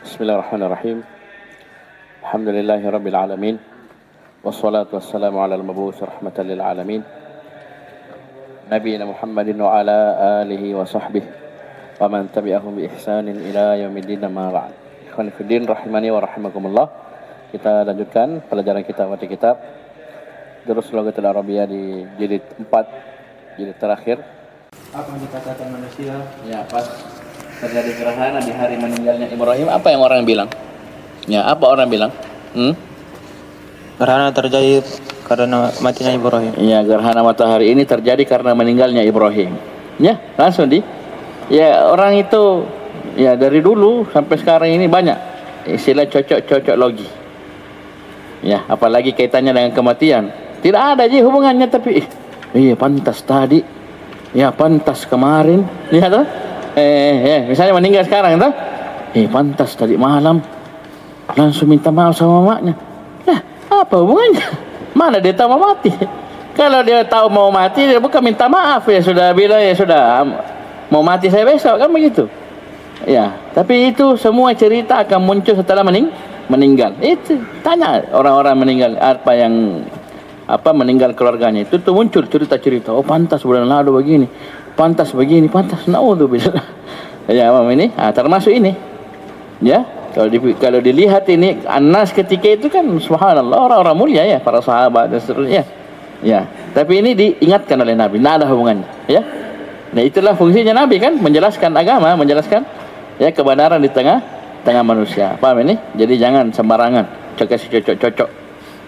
Bismillahirrahmanirrahim. Alhamdulillahi rabbil alamin. Wassalatu wassalamu ala al-mab'uts rahmatan lil alamin. Nabiyina Muhammadin wa ala alihi wa sahbihi wa man tabi'ahum bi ihsanin ila yaumiddin ma ba'd. Ikhwan fillah rahimani wa rahimakumullah. Kita lanjutkan pelajaran kita mati kitab Durus Lughatul Arabiyyah di jilid 4, jilid terakhir. Apa yang dikatakan manusia? Ya, pas terjadi gerhana di hari meninggalnya Ibrahim, apa yang orang bilang? Ya, apa orang bilang? Gerhana terjadi karena matinya Ibrahim. Ya, gerhana matahari ini terjadi karena meninggalnya Ibrahim. Ya, langsung ya, orang itu ya dari dulu sampai sekarang ini banyak istilah cocok logi. Ya, apalagi kaitannya dengan kematian. Tidak ada aja hubungannya, tapi iya pantas tadi. Ya, pantas kemarin. Lihat tuh. Misalnya meninggal sekarang tuh. Pantas tadi malam langsung minta maaf sama maknya. Nah, apa hubungannya? Mana dia tahu mau mati? Kalau dia tahu mau mati, dia bukan minta maaf, ya sudah bilang ya sudah mau mati saya besok, kan begitu. Ya, tapi itu semua cerita akan muncul setelah meninggal. Itu tanya orang-orang meninggal meninggal keluarganya itu tuh muncul cerita-cerita. Oh, pantas bulan lalu begini, pantas begini, pantas naudzubillah. Ya, ini termasuk ini. Ya, kalau dilihat ini Anas ketika itu kan subhanallah orang-orang mulia ya, para sahabat dan seterusnya. Ya, tapi ini diingatkan oleh Nabi, tidak ada hubungannya, ya. Nah, itulah fungsinya Nabi kan, menjelaskan agama, menjelaskan ya kebenaran di tengah manusia. Paham ini? Jadi jangan sembarangan kasih cocok.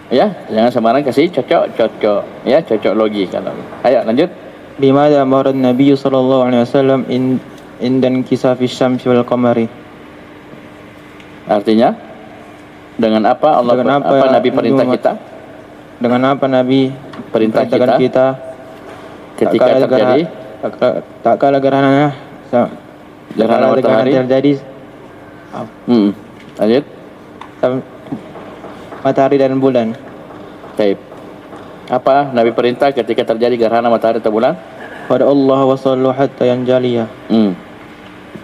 Ya, jangan sembarangan kasih cocok. Ya, cocok logi kalau. Ayo lanjut. Bima amara Nabi sallallahu alaihi wasallam indan kisafis syamsi wal qamari. Artinya dengan apa Allah Nabi perintah kita? Dengan apa Nabi perintah kita ketika terjadi tak kala gerhana matahari terjadi. Lanjut. Matahari dan bulan. Baik. Apa Nabi perintah ketika terjadi gerhana matahari atau bulan? Pada Allah wa sallu hatta yanjaliya.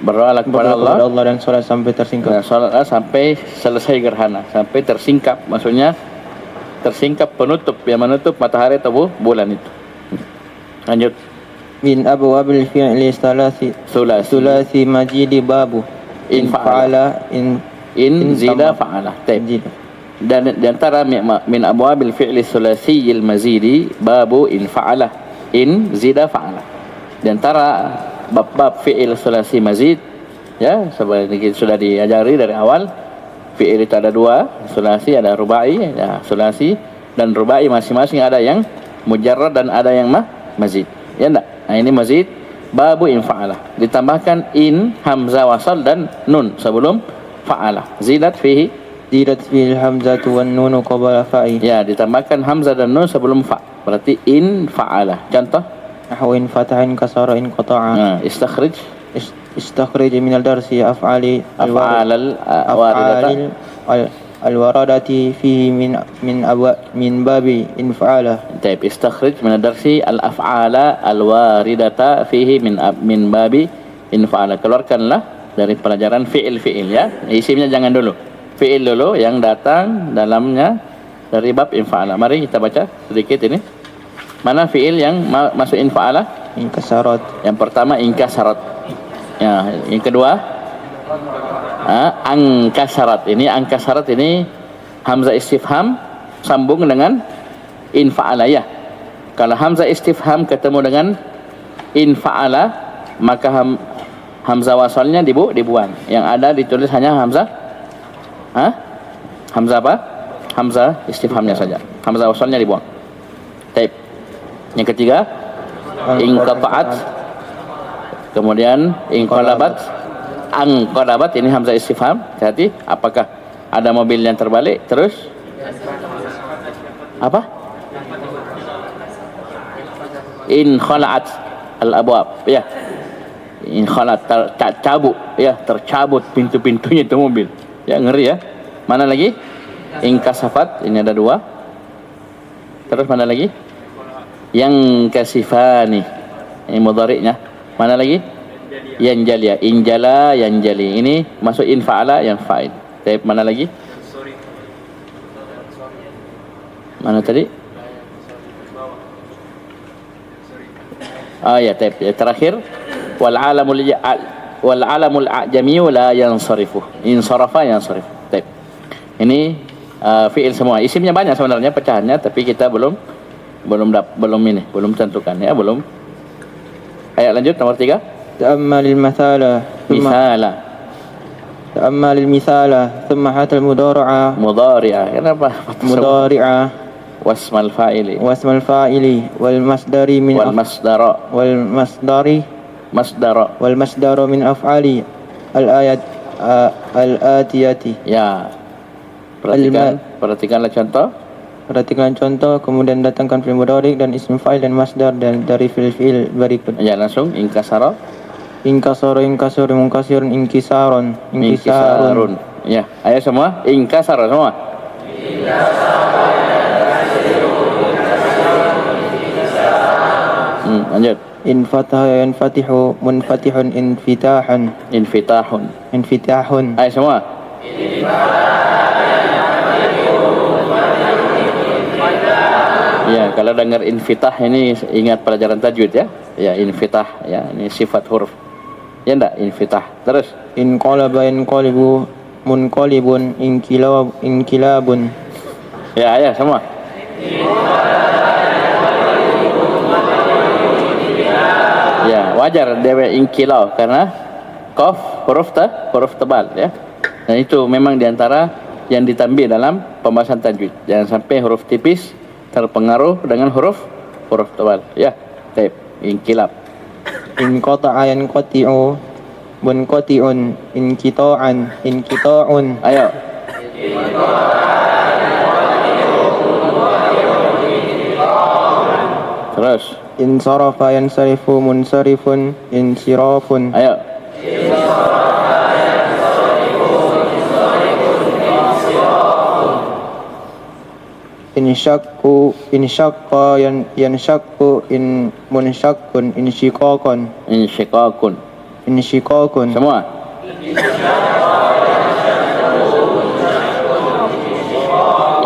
Berdoalah kepada Allah dan salat sampai tersingkap. Nah, salatlah sampai selesai gerhana, sampai tersingkap. Maksudnya tersingkap penutup yang menutup matahari atau bulan itu. Lanjut. Min abwabil fi'li sulasi majidi babu in fa'ala in zida fa'ala. Dan di antara min abwabil fi'li sulasiyil mazidi babu in fa'ala in zida fa'ala. Di antara bab fi'il sulasi mazid, ya seperti sudah diajari dari awal, fi'il itu ada dua, sulasi ada rubai, ya sulasi dan rubai masing-masing ada yang mujarrad dan ada yang mazid. Ya enggak? Nah, ini mazid babu in fa'ala. Ditambahkan in hamzah wasal dan nun sebelum fa'ala. Zidat fihi hamzatu wan nunu qabla fa'i. Ya, ditambahkan hamzah dan nun sebelum fa. Berarti in fa'ala. Contoh nahwin fatahin kasara in qata'a. Istakhrij min al-darsi af'ali al-waradati fihi min babi in fa'ala. Baik, istakhrij min al-darsi al-af'ala al-waridata fihi min babi in fa'ala. Keluarkanlah dari pelajaran fi'il ya. Isimnya jangan dulu. Fi'il dulu yang datang dalamnya dari bab in fa'ala. Mari kita baca sedikit ini. Mana fi'il yang masuk in fa'ala? Inkasarat. Yang pertama inkasarat. Ya, yang kedua angkasarat. Ini angkasarat ini hamzah istifham sambung dengan in fa'ala ya. Kalau hamzah istifham ketemu dengan in fa'ala, maka hamzah wasalnya dibuang. Yang ada ditulis hanya hamzah hamzah apa? Hamzah istifhamnya saja. Hamzah wasalnya dibuang. Baik. Yang ketiga inqata'at, kemudian inqalabat, anqalabat, ini hamzah istifham. Hati, apakah ada mobil yang terbalik? Terus apa? In khala'at al-abwab, ya. In khala'at, tercabut pintu-pintunya itu mobil. Ya, ngeri ya. Mana lagi? Inkasafat, ini ada dua. Terus mana lagi? Yang kasifani, ini mudhari'nya. Mana lagi? Yanjali ya. Injala yanjali. Ini masuk in fa'ala yang fa'il. Taib, mana lagi? Mana tadi? Ya, taib. Terakhir wal alamul a'jami la yansarifu. Insarafa yansarif. Taib. Ini fi'il semua. Isimnya banyak sebenarnya pecahannya, tapi kita belum tentukan ya, belum. Ayat lanjut nomor 3. Ta'ammalil mathala. Ta'ammalil mithala thumma hatal mudari'a. Kenapa? Mudari'a wasmal fa'ili wal masdari min wal masdara min af'ali al ayat al atiyati. Ya. Perhatikanlah contoh, kemudian datangkan fi'il mudhari dan ism fa'il dan masdar dan dari fi'il berikut. Ya, langsung inkasara munkasirun inkisarun. Ya, ayo semua inkasara semua. Lanjut. Infataha yanfatihu munfatihun infitahun. Ayo semua. Ya, kalau dengar infitah ini ingat pelajaran tajwid ya. Ya, infitah ya, ini sifat huruf. Ya enggak, infitah. Terus inqalaba yanqalibu munqalibun inkilabun. Ya, ayo semua. Ya, wajar dia inkilau karena qaf huruf tebal ya. Dan itu memang diantara yang ditambah dalam pembahasan tajwid. Jangan sampai huruf tipis terpengaruh dengan huruf tebal ya. Taib, inkilab. Inqata'a yanqati'u munqati'un inkita'un. Ayo. Terus insarafa yansarifu munsarifun insirafun. Ayo. Insyaqqa yanshaqqu munshaqqun insyiqaqun. Semua.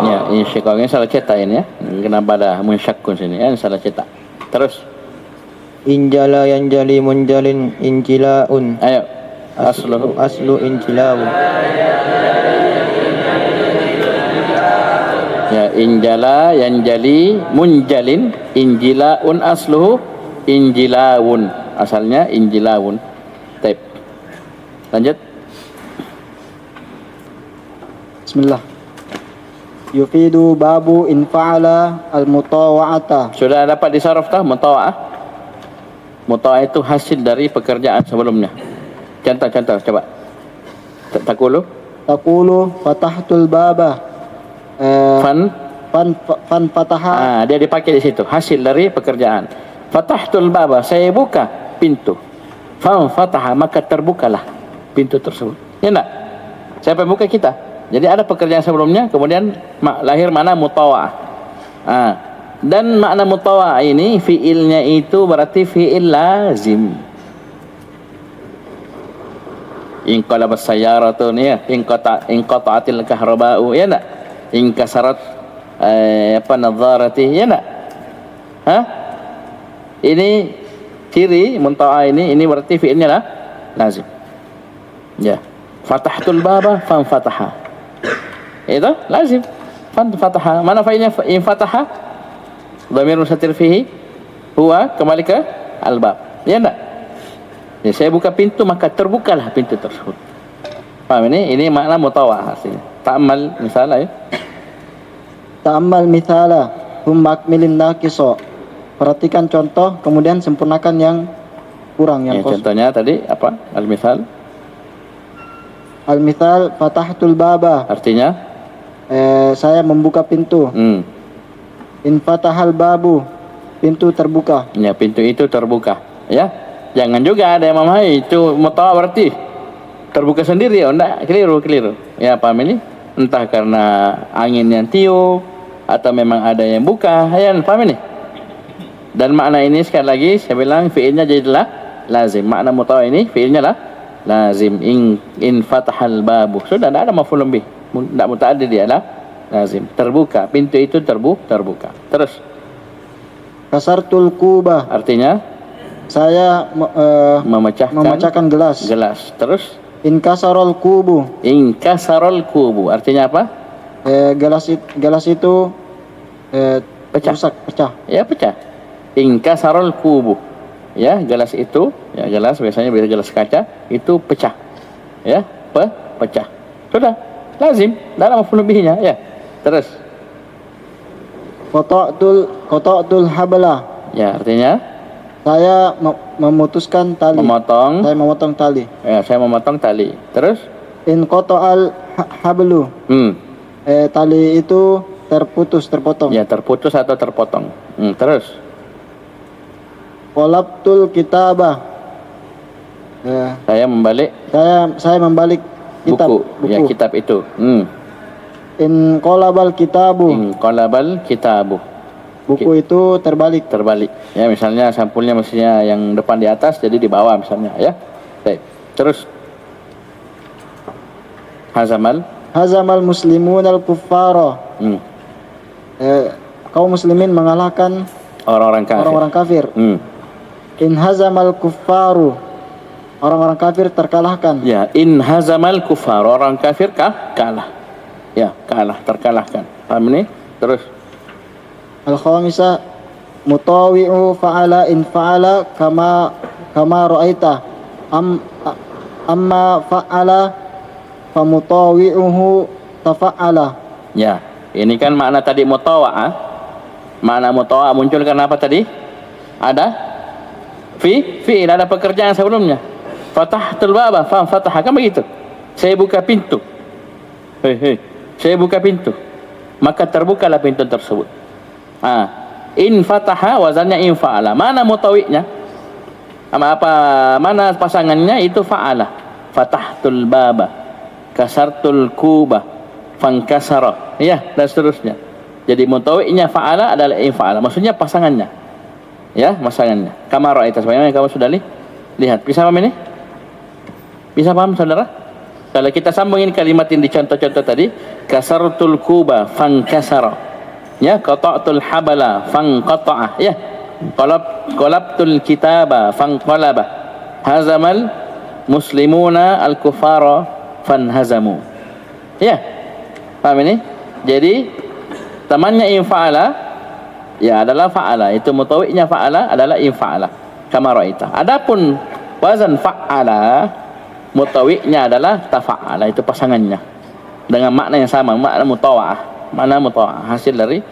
Ya, insyiqaqnya salah cetak ini ya. Kenapa ada munshaqqun sini ya, salah cetak. Terus injala yanjali munjalin injilaun. Ayo. Aslu injilau. Ya, injala yanjali munjalin injilaun asluhu injilaun. Asalnya injilaun. Taib. Lanjut. Bismillah. Yufidu babu in fa'ala al-mutawa'ata. Sudah dapat disaraf tah mutawa'ah? Mutawa'ah itu hasil dari pekerjaan sebelumnya. Contoh coba. Taqulu fatahtul baba. Fan fataha. Dia dipakai di situ. Hasil dari pekerjaan. Fatahtul baba, saya buka pintu. Fan fataha, maka terbukalah pintu tersebut. Ya enggak? Siapa yang buka? Kita. Jadi ada pekerjaan sebelumnya, kemudian lahir makna mutawa'ah. Dan makna mutawa'ah ini fiilnya itu berarti fiil lazim. Inqalabas sayyaratu ya, inqata'atil kahraba'u ya enggak? Inkasarat nadharati ya enggak? Ini ciri mutawa'ah ini berarti fiilnya lah lazim. Ya. Fatahtul baba fan fataha. Itu lazim. Fan fataha. Mana failnya in fataha? Dhamir mustatir fihi huwa kembali ke al-bab. Ya enggak? Ya, saya buka pintu maka terbukalah pintu tersebut. Paham ini? Ini makna mutawa'ah aslinya. Ta'ammal misalnya ya. Ta'ammal mithala thumma akmilin naqisa. Perhatikan contoh kemudian sempurnakan yang kurang yang kosong. Contohnya tadi apa? Al-mithal. Al-mithal fatahtul baba. Artinya saya membuka pintu. In fatahal babu, pintu terbuka. Ya, pintu itu terbuka. Ya. Jangan juga ada yang memahami itu mutawa'ah berarti terbuka sendiri. Oh enggak, keliru. Ya, paham ini? Entah karena angin yang tiup atau memang ada yang buka. Ya, paham ini? Dan makna ini sekali lagi saya bilang fiilnya jadilah lazim. Makna mutawa ini fiilnya lah lazim. In fatahal babu. Sudah tidak ada maf'ulun bih. Tidak muta'addi dia lah lazim. Terbuka. Pintu itu terbuka. Terus. Kasartul kubah. Artinya saya memecahkan gelas. Terus. Inkasarul kubu. Inkasarul kubu. Artinya apa? Gelas itu pecah. Rusak, pecah. Ya, pecah. Inkasarul kubu. Ya, gelas itu, ya gelas biasanya gelas kaca itu pecah. Ya, pecah. Sudah, lazim dalam maf'ul bihnya, ya. Terus. Qata'tul habla. Ya, artinya saya memutuskan tali. Saya memotong tali. Ya, saya memotong tali. Terus? In qata'al hablu. Tali itu terpotong. Ya, terputus atau terpotong. Terus? Qalabtul kitabah. Saya membalik. Saya membalik kitab. Buku. Ya, kitab itu. In qalabal kitabu. Buku itu terbalik. Ya, misalnya sampulnya mestinya yang depan di atas, jadi di bawah misalnya, ya. Baik. Terus. Hazamal muslimun al-kuffara. Kaum muslimin mengalahkan orang-orang kafir. In hazamal kuffaru. Orang-orang kafir terkalahkan. Ya, in hazamal kuffar. Orang kafir kalah. Ya, terkalahkan. Paham ini? Terus. Al-khamisah mutawi'u fa'ala in fa'ala kama ra'aita. Amma fa'ala famutawi'uhu tafa'ala. Ya, ini kan makna tadi mutawa'ah. Makna mutawa'ah muncul karena apa tadi? Ada fi'il, ada pekerjaan sebelumnya. Fatahtul baba, fataha, kan begitu. Saya buka pintu. Saya buka pintu. Maka terbukalah pintu tersebut. In fataha wazannya in fa'ala. Mana mutawi'nya? Mana pasangannya? Itu fa'ala. Fatahtul baba, kasartul kubah, fankasara. Ya, dan seterusnya. Jadi mutawi'nya fa'ala adalah in fa'ala. Maksudnya pasangannya. Ya, pasangannya. Kama ra'aita, sebagaimana kamu sudah lihat. Bisa paham ini? Bisa paham, saudara? Kalau kita sambungin kalimat yang di contoh-contoh tadi, kasartul kuba fankasara. Ya, qata'tul habala fanqata'a. Ya. Qalabtul kitaba fanqalaba. Hazamal muslimuna al-kuffara fanhazamu. Ya. Paham ini? Jadi temannya in fa'ala ya adalah fa'ala. Itu mutawi'nya fa'ala adalah in fa'ala. Kama ra'aita. Adapun wazan fa'ala mutawi'nya adalah tafa'ala, itu pasangannya dengan makna yang sama, makna mutawa'ah, hasil dari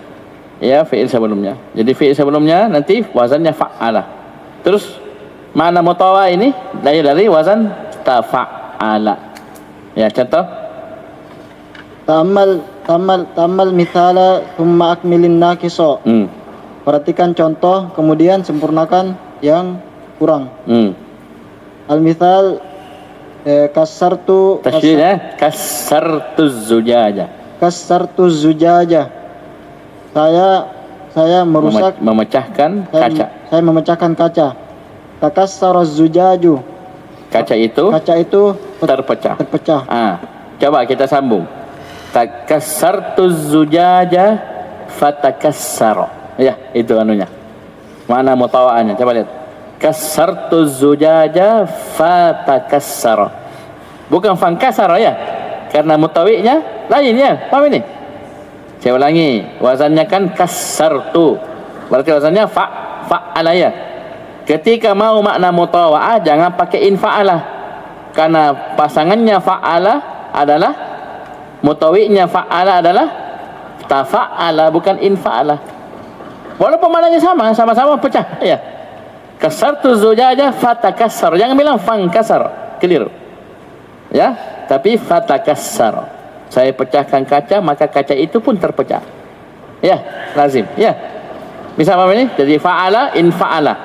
ya fi'il sebelumnya. Jadi fi'il sebelumnya nanti wazannya fa'ala. Terus makna mutawa'ah ini dari wazan tafa'ala. Ya, contoh. Ta'ammal mithala thumma akmilin naqiso. Perhatikan contoh kemudian sempurnakan yang kurang. Al-mithal kasartu zujaja. Saya merusak, memecahkan kaca. Saya memecahkan kaca. Takassara zujaju. Kaca itu terpecah. Coba kita sambung. Takassartu zujaja fatakassara. Ya, itu anunya. Mana mutawa'anya? Coba lihat. Kasartu zujaja fatakassara. Bukan fankasara ya. Karena mutawi'nya lain ya. Paham ini? Saya ulangi. Wazannya kan kasartu. Berarti wazannya fa'ala ya. Ketika mau makna mutawa'ah jangan pakai in fa'ala. Karena pasangannya fa'ala adalah mutawi'nya fa'ala adalah tafa'ala, bukan in fa'ala. Walaupun maknanya sama-sama pecah ya. Kasartu zujaja fatakassar. Jangan bilang fankasar, keliru. Ya, tapi fatakassar. Saya pecahkan kaca, maka kaca itu pun terpecah. Ya, lazim. Ya. Bisa paham ini? Jadi fa'ala in fa'ala.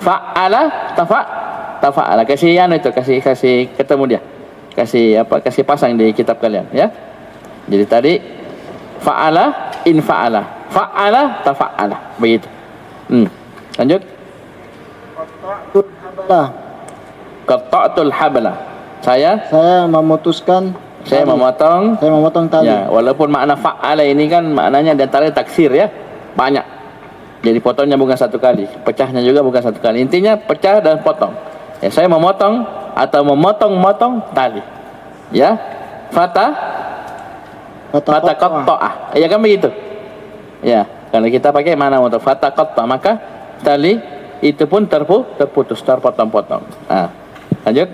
Fa'ala tafa'ala. Kasih itu, kasih ketemu dia. Kasih pasang di kitab kalian, ya. Jadi tadi fa'ala in fa'ala. Fa'ala tafa'ala. Begitu. Lanjut. Qatta'tul habla. Saya memutuskan, saya memotong tali. Ya, walaupun makna fa'ala ini kan maknanya di antara taksir ya, banyak. Jadi potongnya bukan satu kali, pecahnya juga bukan satu kali. Intinya pecah dan potong. Ya, saya memotong atau memotong tali. Ya. Fataqatta'ah. Ya kan begitu? Ya, kalau kita pakai mana untuk fataqatta, maka tali itu pun terputus, terpotong-potong. Nah, lanjut.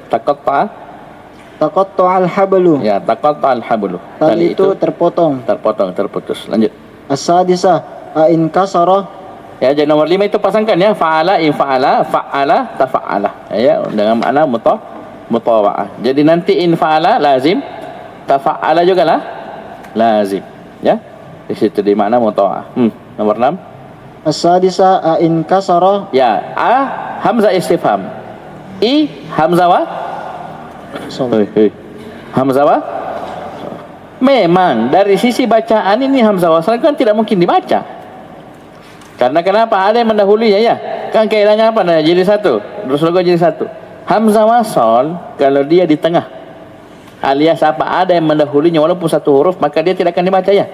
Taqatta'al hablu. Ya, taqatta'al hablu. Tali itu terpotong, terputus. Lanjut. As-sadisah in kasara. Ya, jadi nomor 5 itu pasangkan ya, fa'ala, in fa'ala, fa'ala, tafa'ala. Ya, dengan makna mutawa'ah. Jadi nanti in fa'ala lazim, tafa'ala juga lah lazim. Ya. Di situ di makna mutawa'ah. Nomor 6. As-sadisah in kasara. Ya, hamzah istifham. Hamzah wa? Hamzah wa? Memang dari sisi bacaan ini hamzah wasal kan tidak mungkin dibaca. Karena kenapa? Ada yang mendahulunya ya. Kan kaidahnya apa? Nah, jadi satu. Terus logo jadi satu. Hamzah wasal kalau dia di tengah alias apa? Ada yang mendahulunya walaupun satu huruf, maka dia tidak akan dibaca ya.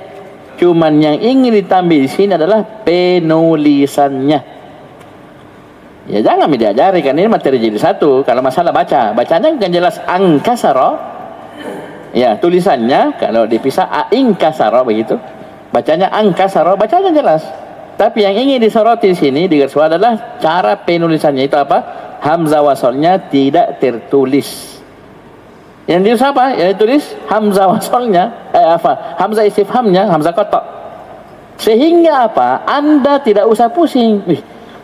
Cuman yang ingin ditambah di sini adalah penulisannya. Ya jangan diajari kan ini materi jadi satu. Kalau masalah bacanya kan jelas angkasara. Ya, tulisannya kalau dipisah ainkasara begitu. Bacanya angkasara, bacanya jelas. Tapi yang ingin disoroti di sini di garis bawah adalah cara penulisannya itu apa? Hamzah wasalnya tidak tertulis. Yang ditulis apa? Yang ditulis hamzah wasalnya, hamzah istifhamnya, hamzah qata'. Sehingga apa? Anda tidak usah pusing.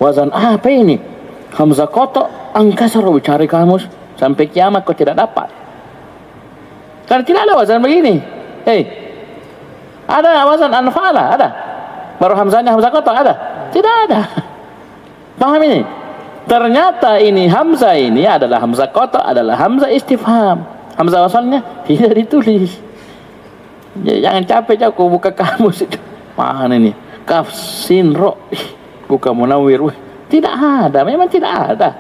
Wazan apa ini? Hamzah qata' angkasara, cari kamus sampai kiamat kau tidak dapat. Karena tidak ada wazan begini. Ada wazan anfa'ala? Ada. Baru hamzahnya hamzah qata' ada? Tidak ada. Paham ini? Ternyata ini hamzah ini adalah hamzah qata', adalah hamzah istifham. Hamzah wasalnya tidak ditulis. Ya, jangan capek kau buka kamus itu. Mana ini? Kaf sin ro. Buka munawwir. Tidak ada, memang tidak ada.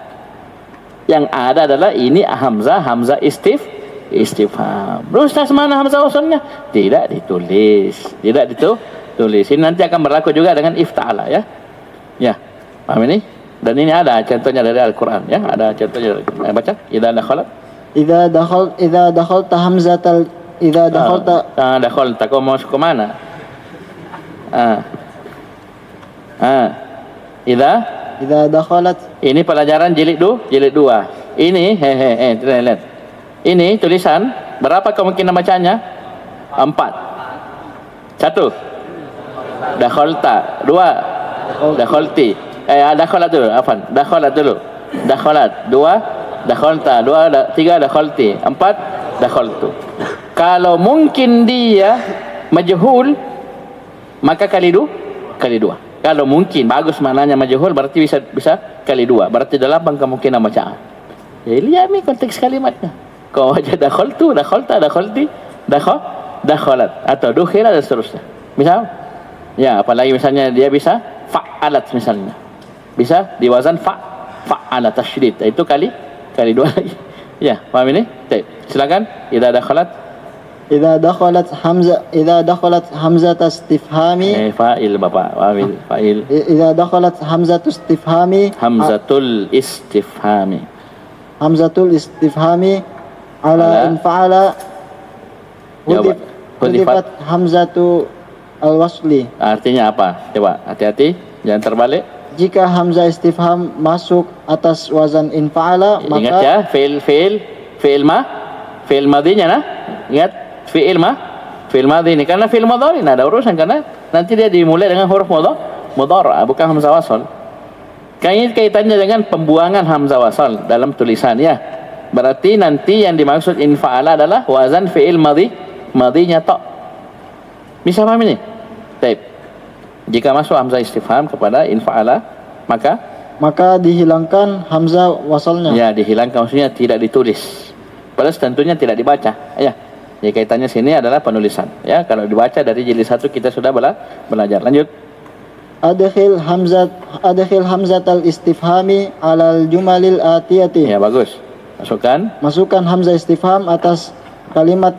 Yang ada adalah ini hamzah istifham. Terus mana hamzah wasalnya? Tidak ditulis. Ini nanti akan berlaku juga dengan ifta'ala ya. Ya. Paham ini? Dan ini ada contohnya dari Al-Qur'an ya, ada contohnya. Baca. Idza dakhalta hamzatal dakhalta kau mau ke mana? Idza dakhalat. Ini pelajaran jilid 2. Ini lihat. Ini tulisan berapa kemungkinan bacanya? 4. 1. Dakhalta. 2. Dakhalti. Dakhalat dulu, afwan. Dakhalat dulu. Dakhalat. 2. Dakhalta. 2. 3. Dakhalti. 4. Dakhaltu. Kalau mungkin dia majhul, maka kali 2. Kalau mungkin bagus maknanya majhul, berarti bisa kali 2. Berarti 8 kemungkinan bacaan. Ya lihat ni konteks kalimatnya. Kau baca dakhaltu, dakhalta, dakhalti, dakhalat atau dukhila dan seterusnya. Misal, ya apalagi misalnya dia bisa fa'alat misalnya. Bisa diwazan fa'alat tasydid. Itu kali 2 lagi. Ya, paham ini? Baik. Silakan. Idza dakhalat hamzah istifhami. Fa'il Bapak. Fa'il. Idza dakhalat hamzatul istifhami. Hamzatul istifhami ala in fa'ala hudifat hamzatu al-wasli. Artinya apa? Coba hati-hati, jangan terbalik. Jika hamzah istifham masuk atas wazan in fa'ala, maka ingat ya, fi'il madinya nah. Ingat fi'il madhi ini karena fi'il mudhari ada urusan, karena nanti dia dimulai dengan huruf mudhari bukan hamzah wasal. Kaitannya dengan pembuangan hamzah wasal dalam tulisan ya. Berarti nanti yang dimaksud in fa'ala adalah wazan fi'il madhinya ta'. Bisa paham ini? Baik. Jika masuk hamzah istifham kepada in fa'ala, maka dihilangkan hamzah wasalnya. Ya, dihilangkan, maksudnya tidak ditulis. Padahal tentunya tidak dibaca. Ya. Jadi kaitannya sini adalah penulisan. Ya, kalau dibaca dari jilid 1 kita sudah belajar. Lanjut. adkhil hamzat al-istifhami alal jumalil atiyati. Ya, bagus. Masukkan hamzah istifham atas kalimat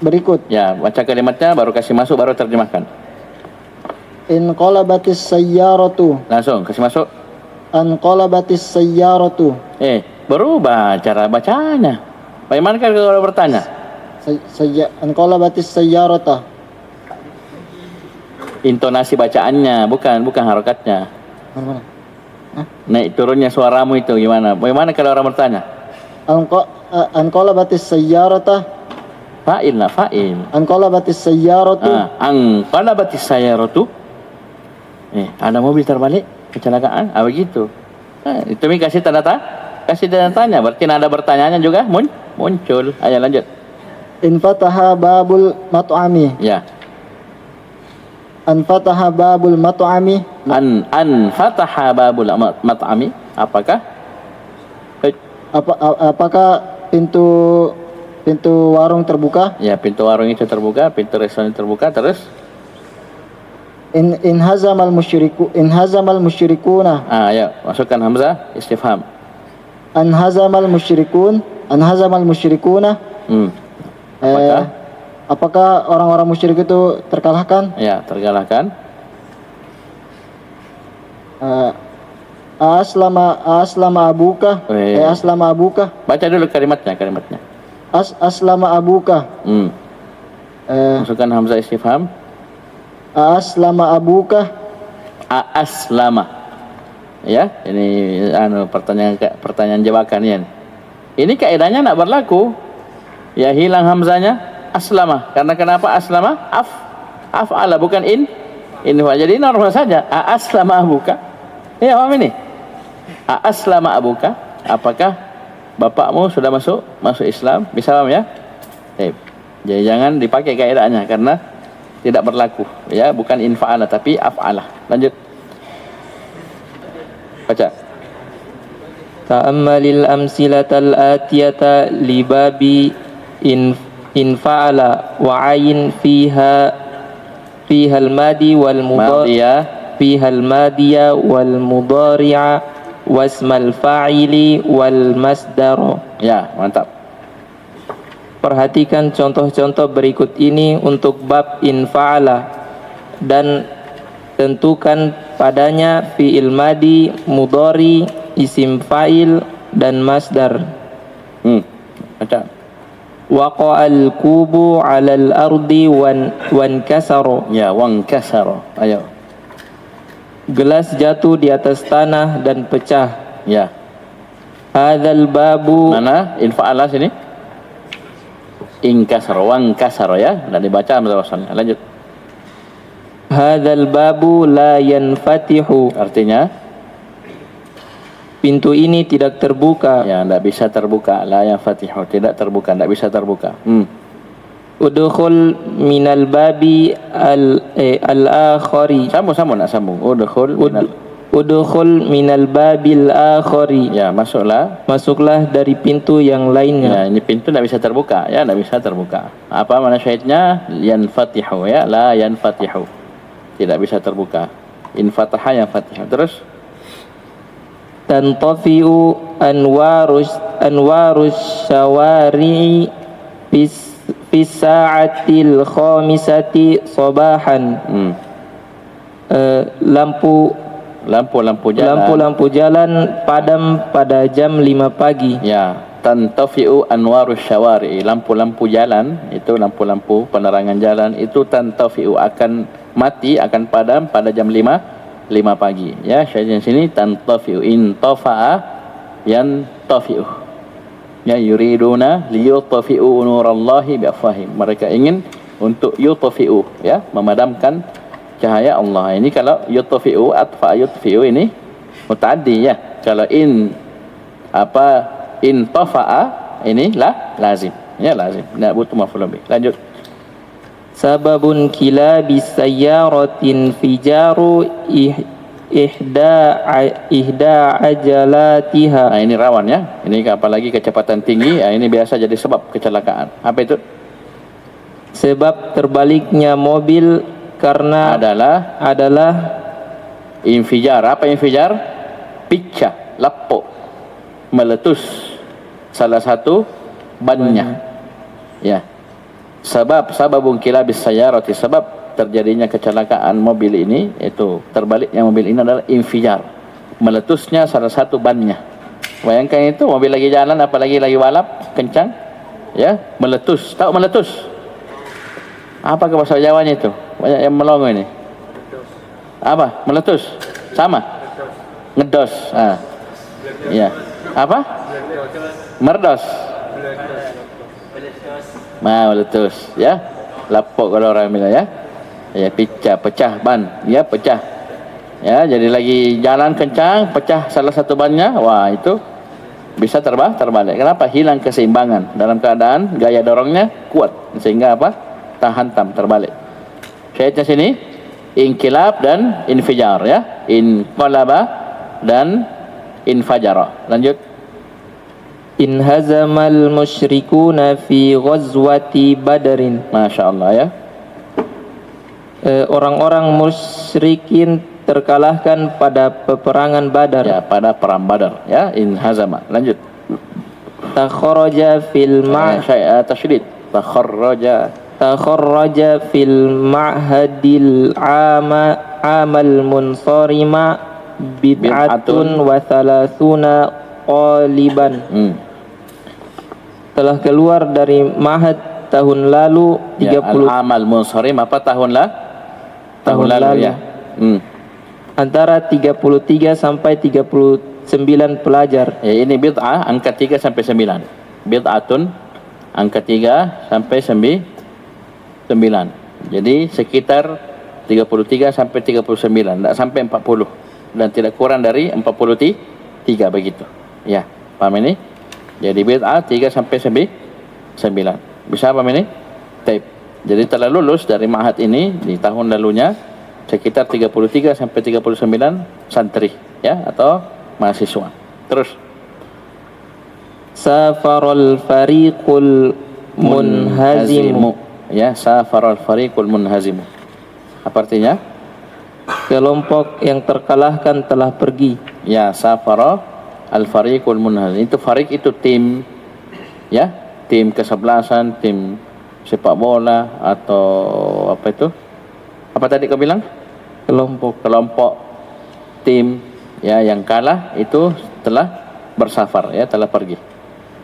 berikut. Ya, baca kalimatnya baru kasih masuk, baru terjemahkan. Inqalabatis sayyaratu. Langsung kasih masuk. Anqalabatis sayyaratu. Berubah cara bacanya. Bagaimana kalau bertanya? Anqalabatis sayyarata. Intonasi bacaannya, bukan harokatnya. Mana? Naik turunnya suaramu itu gimana? Bagaimana kalau orang bertanya? Anqalabatis sayyarata. Fa'il. Anqalabatis sayyaratu. Anqalabatis sayyaratu. Ada mobil terbalik, kecelakaan. Begitu. Itu kasih tanda tanya. Berarti ada bertanyanya juga muncul. Ayo lanjut. Infataha babul mat'ami. Ya. Anfataha babul mat'ami. Anfataha babul mat'ami. Apakah? Apakah pintu warung terbuka? Ya, pintu warung itu terbuka, pintu restoran terbuka. Terus inhazamal musyrikuna. Ya, masukkan hamzah istifham. Anhazamal musyrikuna. Apakah orang-orang musyrik itu terkalahkan? Ya, terkalahkan. Aslama abuka. Aslama abuka. Baca dulu kalimatnya. Aslama abuka. Masukkan hamzah istifham. Aslama abuka. Aslama. Ya, ini pertanyaan jebakan ya. Ini kaidahnya nak berlaku. Ya, hilang hamzanya aslama. Karena kenapa aslama? Af'ala bukan in. Jadi normal saja. Aslama abuka. Ya, paham ini? Aslama abuka. Apakah bapakmu sudah masuk Islam? Bisa paham ya? Jadi jangan dipakai kaidahnya karena tidak berlaku. Ya, bukan infa'ala tapi af'ala. Lanjut. Baca. Ta'ammalil amsilatal atiyata libabi infa'ala wa ayin fiha al-madi wal madiya wal mudari'a wasmal fa'ili wal masdar. Ya, mantap. Perhatikan contoh-contoh berikut ini untuk bab infa'ala dan tentukan padanya fi'il madi, mudhari, isim fa'il dan masdar. Baca. Waqa'al kubu 'alal ardi wan kasara. Ya, wan kasara. Ayo. Gelas jatuh di atas tanah dan pecah. Ya. Hadzal babu. Mana infa'ala sini? Inkasara, wan kasara ya. Dan dibaca hamzah. Lanjut. Hadzal babu la yanfatihu. Artinya pintu ini tidak terbuka. Ya, tidak bisa terbuka. La yanfatihu, tidak terbuka, tidak bisa terbuka. Udkhul minal babi al-akhari. Sambung nak sambung. Udkhul minal babil akhari. Ya, masuklah dari pintu yang lainnya. Ya, ini pintu tidak bisa terbuka. Ya, tidak bisa terbuka. Apa mana syahidnya? Yanfatihu ya, la yanfatihu. Tidak bisa terbuka. Infataha yanfatihu. Terus tantafi'u anwarus syawari'i fi sa'atil khamisati sabahan. Lampu jalan padam pada jam 5 pagi. Ya, tantafi'u anwarus syawari'i. Lampu-lampu jalan, itu lampu-lampu penerangan jalan itu tantafi'u, akan mati, akan padam pada jam 5 pagi. Ya, syahidnya sini tantafi'u, intafa'a yantafi'u. Ya, yuriduna liyutfi'u nurallahi biafwahim. Mereka ingin untuk yutfi'u, ya, memadamkan cahaya Allah. Ini kalau yutfi'u, atfa yutfi'u ini mutaaddi ya. Kalau intafa'a ini lazim. Ya, lazim. Enggak butuh maf'ul bih. Lanjut. Sababun kilabis sayyaratin fijaru ihda ajalatiha. Nah, ini rawan ya. Ini apalagi kecepatan tinggi, ini biasa jadi sebab kecelakaan. Apa itu? Sebab terbaliknya mobil karena adalah Infijar, apa infijar? Pecah, lapuk, meletus salah satu bannya. Ya. Sababun kilabis sayarati, sebab terjadinya kecelakaan mobil ini, itu terbaliknya mobil ini adalah infijar, meletusnya salah satu bannya. Bayangkan itu mobil lagi jalan, apalagi lagi balap kencang, ya, meletus. Tahu meletus? Apa ke bahasa Jawanya itu? Banyak yang melongo ini. Apa? Meletus? Sama? Ngedos. Ya. Apa? Merdos. Meletus, ya. Lapuk kalau orang bilang, ya. Ya, pecah ban, ya, pecah. Ya, jadi lagi jalan kencang, pecah salah satu bannya, wah itu bisa terbalik. Kenapa? Hilang keseimbangan. Dalam keadaan gaya dorongnya kuat, sehingga apa? Tahan terbalik. Syahidnya sini inkilab dan infijar, ya. Inqalaba dan infajara. Lanjut. Inhazamal musyrikuna fi ghazwati Badrin. Masya Allah, ya. Orang-orang musyrikin terkalahkan pada peperangan Badar. Ya, pada perang Badar, ya. Inhazama. Lanjut. Takharaja fil tasydid. Takharaja fil ma'hadil amal munsarima bid'atun wa thalathuna qaliban. Telah keluar dari ma'had tahun lalu 30. Ya, amal munsarim apa tahun lalu, ya. Antara 33 sampai 39 pelajar. Ya, ini bid'ah angka 3 sampai 9. Bid'atun angka 3 sampai 9. Jadi sekitar 33 sampai 39, tidak sampai 40 dan tidak kurang dari 43 begitu. Ya, paham ini? Jadi bid'ah 3 sampai 9. Bisa paham ini? Taib. Jadi telah lulus dari ma'had ini di tahun lalunya sekitar 33 sampai 39 santri, ya, atau mahasiswa. Terus safarul fariqul munhazimu. Ya, safarul fariqul munhazimu. Apa artinya? Kelompok yang terkalahkan telah pergi. Ya, safara al fariqul munhazim. Itu fariq itu tim, ya, tim kesebelasan, tim sepak bola atau apa itu? Apa tadi kau bilang? Kelompok tim, ya, yang kalah itu telah bersafar, ya, telah pergi.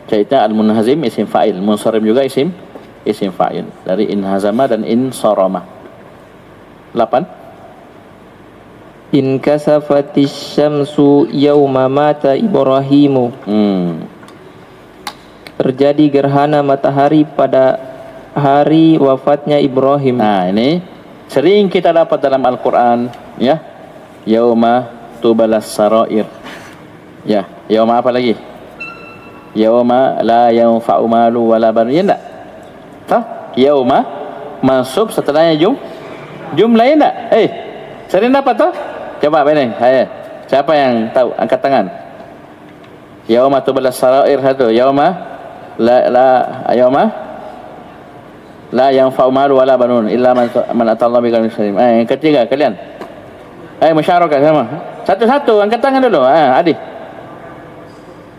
Syahidnya al-munhazim isim fa'il, munsarim juga isim fa'il dari inhazama dan insarama. 8. In kasafatis syamsu yauma mata Ibrahimu. Terjadi gerhana matahari pada hari wafatnya Ibrahim. Nah, ini sering kita dapat dalam Al-Quran, ya. Yauma tubalas sarair. Ya, yauma apa lagi? Yauma la yanfa'u malu wala banun. Ya enggak? Yauma masuk setelahnya jumlah, ya enggak? Sering dapat toh? Coba bening. Siapa yang tahu? Angkat tangan. Yauma tubalas sarair satu. Yauma la yanfa'u malu wala banun illa man atallahu biqalbin salim. Yang ketiga kalian. Musyarakah sama. Satu-satu angkat tangan dulu. Adi.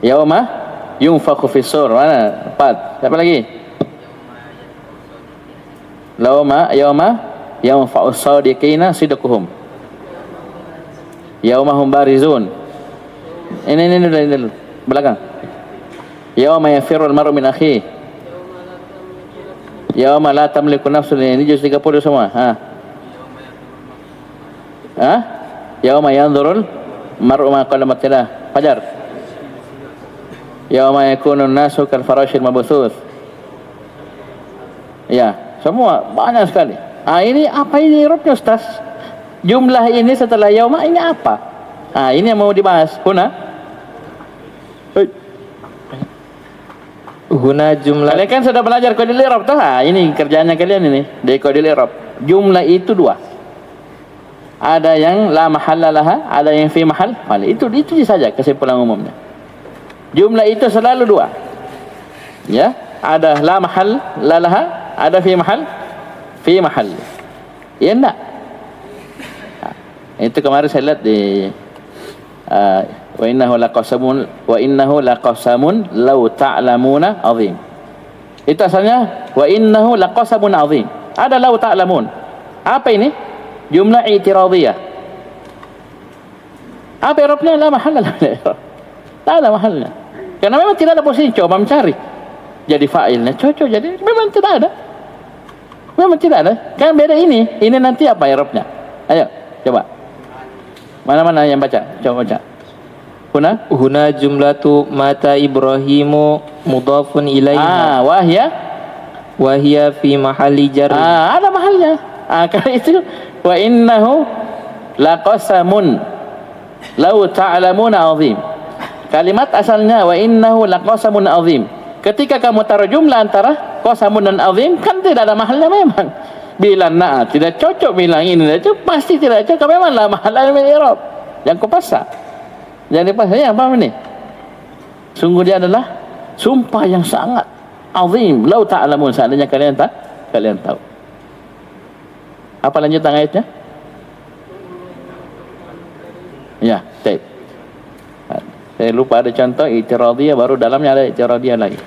Yauma yunfakhu fis-sur. Mana? 4. Siapa lagi? Yauma yanfa'u as-sadiqina sidquhum. Yauma hum barizun. Ini dulu. Belakang. Yauma yafirru al-mar'u min akhihi. Yauma la tamliku nafsun, ini juz 30 semua. Yauma yanzurul mar'u ma qaddamat yadah. Fajar. Yauma yakunu an-nasu kal farashil mabthuth. Ya, semua banyak sekali. Ini apa ini Robnya Ustaz? Jumlah ini setelah yauma ini apa? Ini yang mau dibahas. Huna jumlah. Kalian kan sudah belajar Qadil I'rab toh? Ini kerjaannya kalian ini di Qadil I'rab. Jumlah itu 2. Ada yang la mahalla laha, ada yang fi mahal. Itu saja kesimpulan umumnya. Jumlah itu selalu 2. Ya, ada la mahal laha, ada fi mahal. Ya enggak? Itu kemarin saya lihat di wa innahu laqasamun law ta'lamuna azim. Itu asalnya wa innahu laqasamun azim. Ada law ta'lamun. Apa ini? Jumlah i'tiradiyah. Apa i'rabnya? La mahalla lahu min i'rab. Tak ada mahalnya. Karena memang tidak ada posisi, coba mencari. Jadi fa'ilnya cocok, jadi memang tidak ada. Memang tidak ada. Kan beda ini. Ini nanti apa i'rabnya? Ayo, coba. Mana-mana yang baca? Coba baca. Huna jumlatu mata Ibrahimu mudhafun ilaiha. Wahia fi mahalli jar. Ada mahalnya. Karena itu wa innahu laqasamun law ta'lamuna azim. Kalimat asalnya wa innahu laqasamun azim. Ketika kamu taruh jumlah antara qasamun dan azim, kan tidak ada mahalnya memang. Bila tidak cocok, bilang ini tidak cocok, pasti tidak cocok. Memang la mahalla min i'rab. Yang kupasa. Jadi apa ya, paham ini? Sungguh dia adalah sumpah yang sangat azim. Lau ta'lamun, seandainya kalian tahu. Apa lanjutan ayatnya? Ya, baik. Saya lupa ada contoh i'tiradiyah, baru dalamnya ada i'tiradiyah lagi.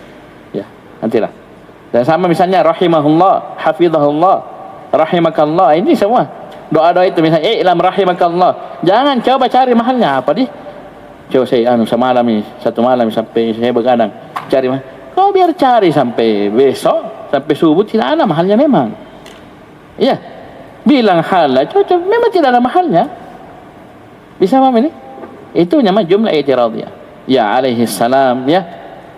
Ya, nantilah. Dan sama misalnya rahimahullah, hafizahullah, rahimakallah, ini semua doa-doa itu. Misalnya i'lam rahimakallah, jangan coba cari mahalnya apa di. Coba saya semalam ni, satu malam sampai saya begadang cari mahal. Kau biar cari sampai besok, sampai subuh, tidak ada mahalnya memang. Ya, bilang halal cocok, memang tidak ada mahalnya. Bisa paham ini? Itu nama jumlah i'tiradiyah. Ya alaihi salam, ya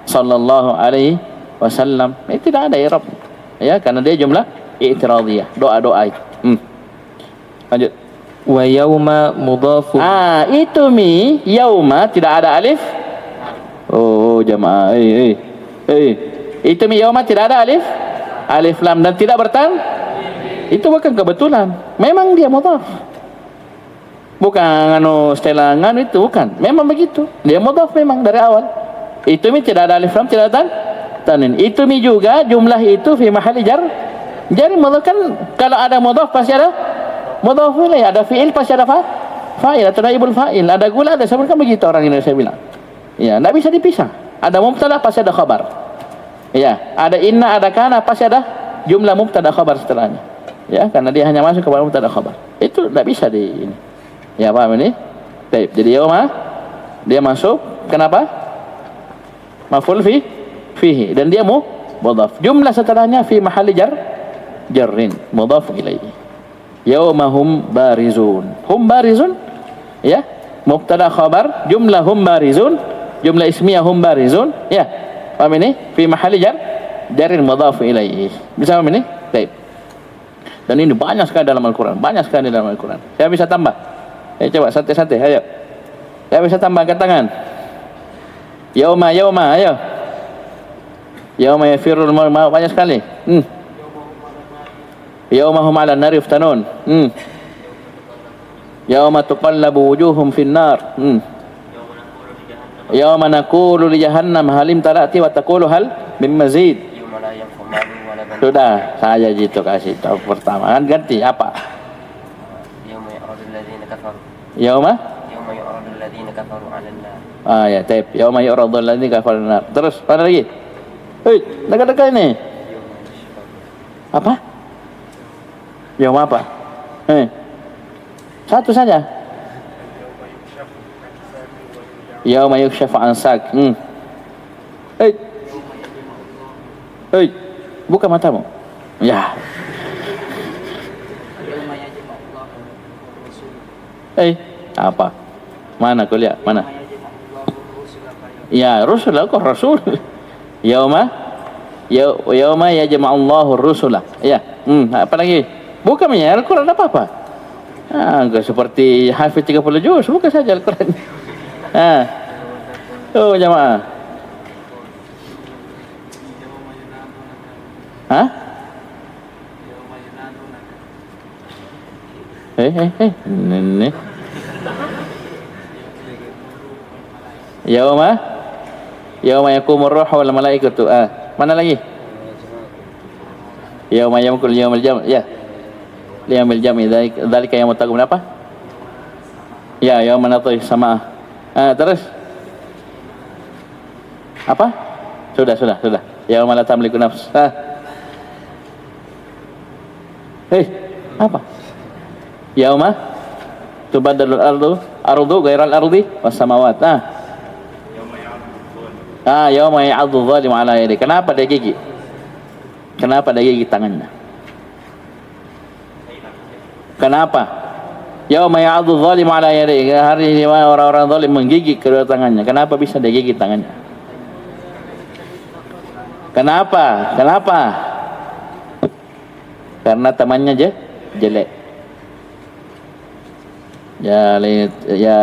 sallallahu alaihi wasallam. Itu tidak ada i'rab. Ya, karena dia jumlah i'tiradiyah, doa-doa itu. Lanjut. Wa yauma mudhafu. Itu yauma tidak ada alif. Oh jamaah, itu yauma tidak ada alif lam dan tidak bertang. Itu bukan kebetulan, memang dia mudhaf. Bukan setelah itu, bukan. Memang begitu. Dia mudhaf memang dari awal. Itu tidak ada alif lam, tidak ada tanwin. Itu juga jumlah itu fi mahalli jar. Jadi mudhaf kan, kalau ada mudhaf pasti ada mudhaf ilaih, ada fi'il pasti ada fa'il atau naibul fa'il. Ada gula, ada sabun, kan begitu orang Indonesia bilang. Ya, enggak bisa dipisah. Ada mubtada pasti ada khabar. Ya, ada inna, ada kana pasti ada jumlah mubtada khabar setelahnya. Ya, karena dia hanya masuk kepada mubtada khabar. Itu enggak bisa di ini. Ya, paham ini? Baik. Jadi yauma dia masuk, kenapa? Maf'ul fihi, dan dia mudhaf. Jumlah setelahnya fi mahalli jarrin, mudhaf ilaihi. Yaumahum barizun. Hum barizun, ya. Mubtada khabar, jumlah hum barizun, jumlah ismiyah hum barizun, ya. Paham ini? Fi mahalli jarrin mudhaf ilaihi. Bisa paham ini? Baik. Dan ini banyak sekali dalam Al-Quran, banyak sekali dalam Al-Quran. Saya bisa tambah. Coba santai-santai, ayo. Saya bisa tambah angkat tangan. Yauma, ayo. Yauma yafirul mar'u, banyak sekali. Yauma hum 'alan nari yuftanun. Yauma tuqallabu wujuhum fin nar. Yauma naqulu li jahannam halim talati wa taqulu hal min mazid. Sudah, saya gitu kasih tahu pertama. Kan ganti apa? Yauma yu'radul ladzina kafaru 'alan nar. Ya, taib. Yauma yu'radul ladzina kafaru 'alan nar. Terus, mana lagi? Dekat-dekat ini. Apa? Yauma apa? Satu saja. Yauma yukshafu an sak. Buka matamu. Ya. Apa? Mana kau lihat? Mana? Ya, Rasul, kok Rasul? Yauma yajma'ullahu rusula. Ya. Apa lagi? Buka ya, Al-Quran apa-apa. Enggak seperti hafiz 30 juz, buka saja Al-Quran. Oh, jamaah. Ini. Yauma yakumur ruh wal malaikatu. Mana lagi? Yauma yamkul yaumil jam'. Ya. Yaumil jam', dzalika yaumut taqum apa? Ya, yauma natih sama. Terus apa? Sudah. Yauma la tamliku nafs. Apa? Yauma tubaddalul ardu ghairal ardi was samawat. Yauma ya'adzu dzalimu ala yadihi. Kenapa dia gigit? Kenapa dia gigit tangannya? Kenapa? Yauma ya'adzu dzalimu ala yadihi. Hari ini orang-orang zalim menggigit kedua tangannya. Kenapa bisa dia gigit tangannya? Kenapa? Karena temannya jelek. Ya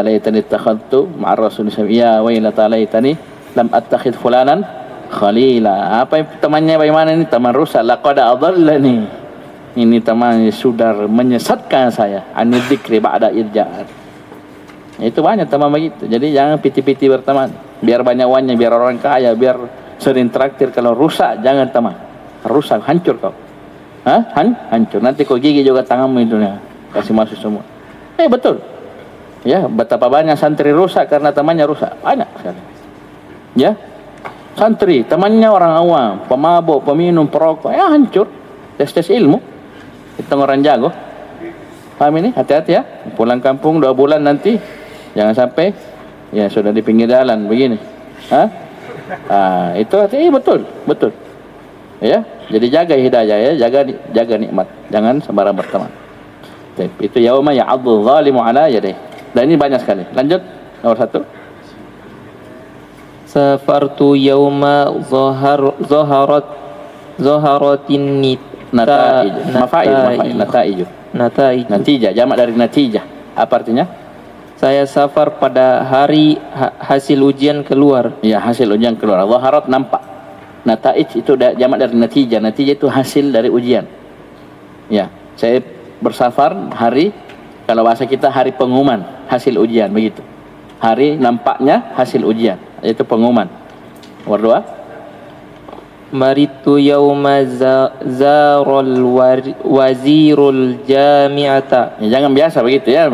laitani takhadtu ma'ar rasul ya wailata laitani lam attakhid fulanan khalila. Apa temannya bagaimana ini? Teman rusak. Laqad adallani. Ini teman sudah menyesatkan saya. Anil dzikri ba'da irja'at. Itu banyak teman begitu. Jadi jangan piti-piti berteman. Biar banyak uangnya, biar orang kaya, biar sering traktir. Kalau rusak jangan teman. Rusak, hancur kau. Hancur. Nanti kau gigi juga tanganmu itu ya. Kasih masuk semua. Betul. Ya, betapa banyak santri rusak karena temannya rusak. Banyak sekali. Ya. Santri, temannya orang awam, pemabuk, peminum, perokok, hancur. Tes ilmu. Kita orang jago. Paham ini? Hati-hati ya. Pulang kampung 2 bulan nanti jangan sampai ya sudah di pinggir jalan begini. Itu hati betul. Ya, jadi jaga hidayah ya, jaga nikmat. Jangan sembarang berteman. Itu yauma ya'adzu dzalimu ala yadihi. Dan ini banyak sekali. Lanjut nomor 1. Safartu yauma zaharatin natijah, jamak dari natijah. Apa artinya? Saya safar pada hari hasil ujian keluar. Ya, hasil ujian keluar. Zaharat nampak. Nataij itu jamak dari natijah. Natijah itu hasil dari ujian. Ya, saya bersafar hari, kalau bahasa kita hari pengumuman hasil ujian begitu. Hari nampaknya hasil ujian, itu pengumuman. Nomor 2. Maritu yauma zarul wazirul jami'ata. Ya, jangan biasa begitu ya,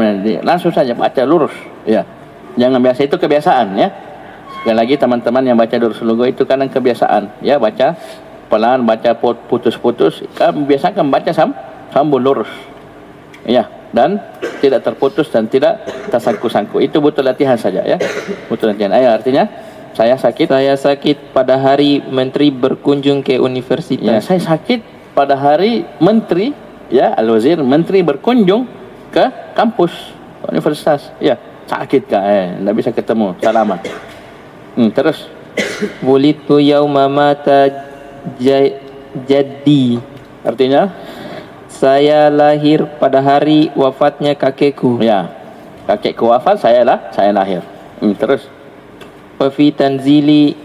langsung saja baca lurus. Ya, jangan biasa, itu kebiasaan ya. Sekali lagi teman-teman yang baca Durus Lughah itu kadang kebiasaan ya, baca pelan, baca putus-putus. Biasakan baca sambung lurus ya, dan tidak terputus dan tidak tersangku-sangku. Itu butuh latihan saja ya, butuh latihan. Artinya saya sakit pada hari menteri berkunjung ke universitas. Ya, saya sakit pada hari menteri ya, al-wazir menteri berkunjung ke kampus universitas. Ya, sakit kah? Tidak bisa ketemu, salaman. Terus wulitu yauma mata jaddi. Artinya saya lahir pada hari wafatnya kakekku. Ya, kakekku wafat, saya lahir. Terus wa fi tanzili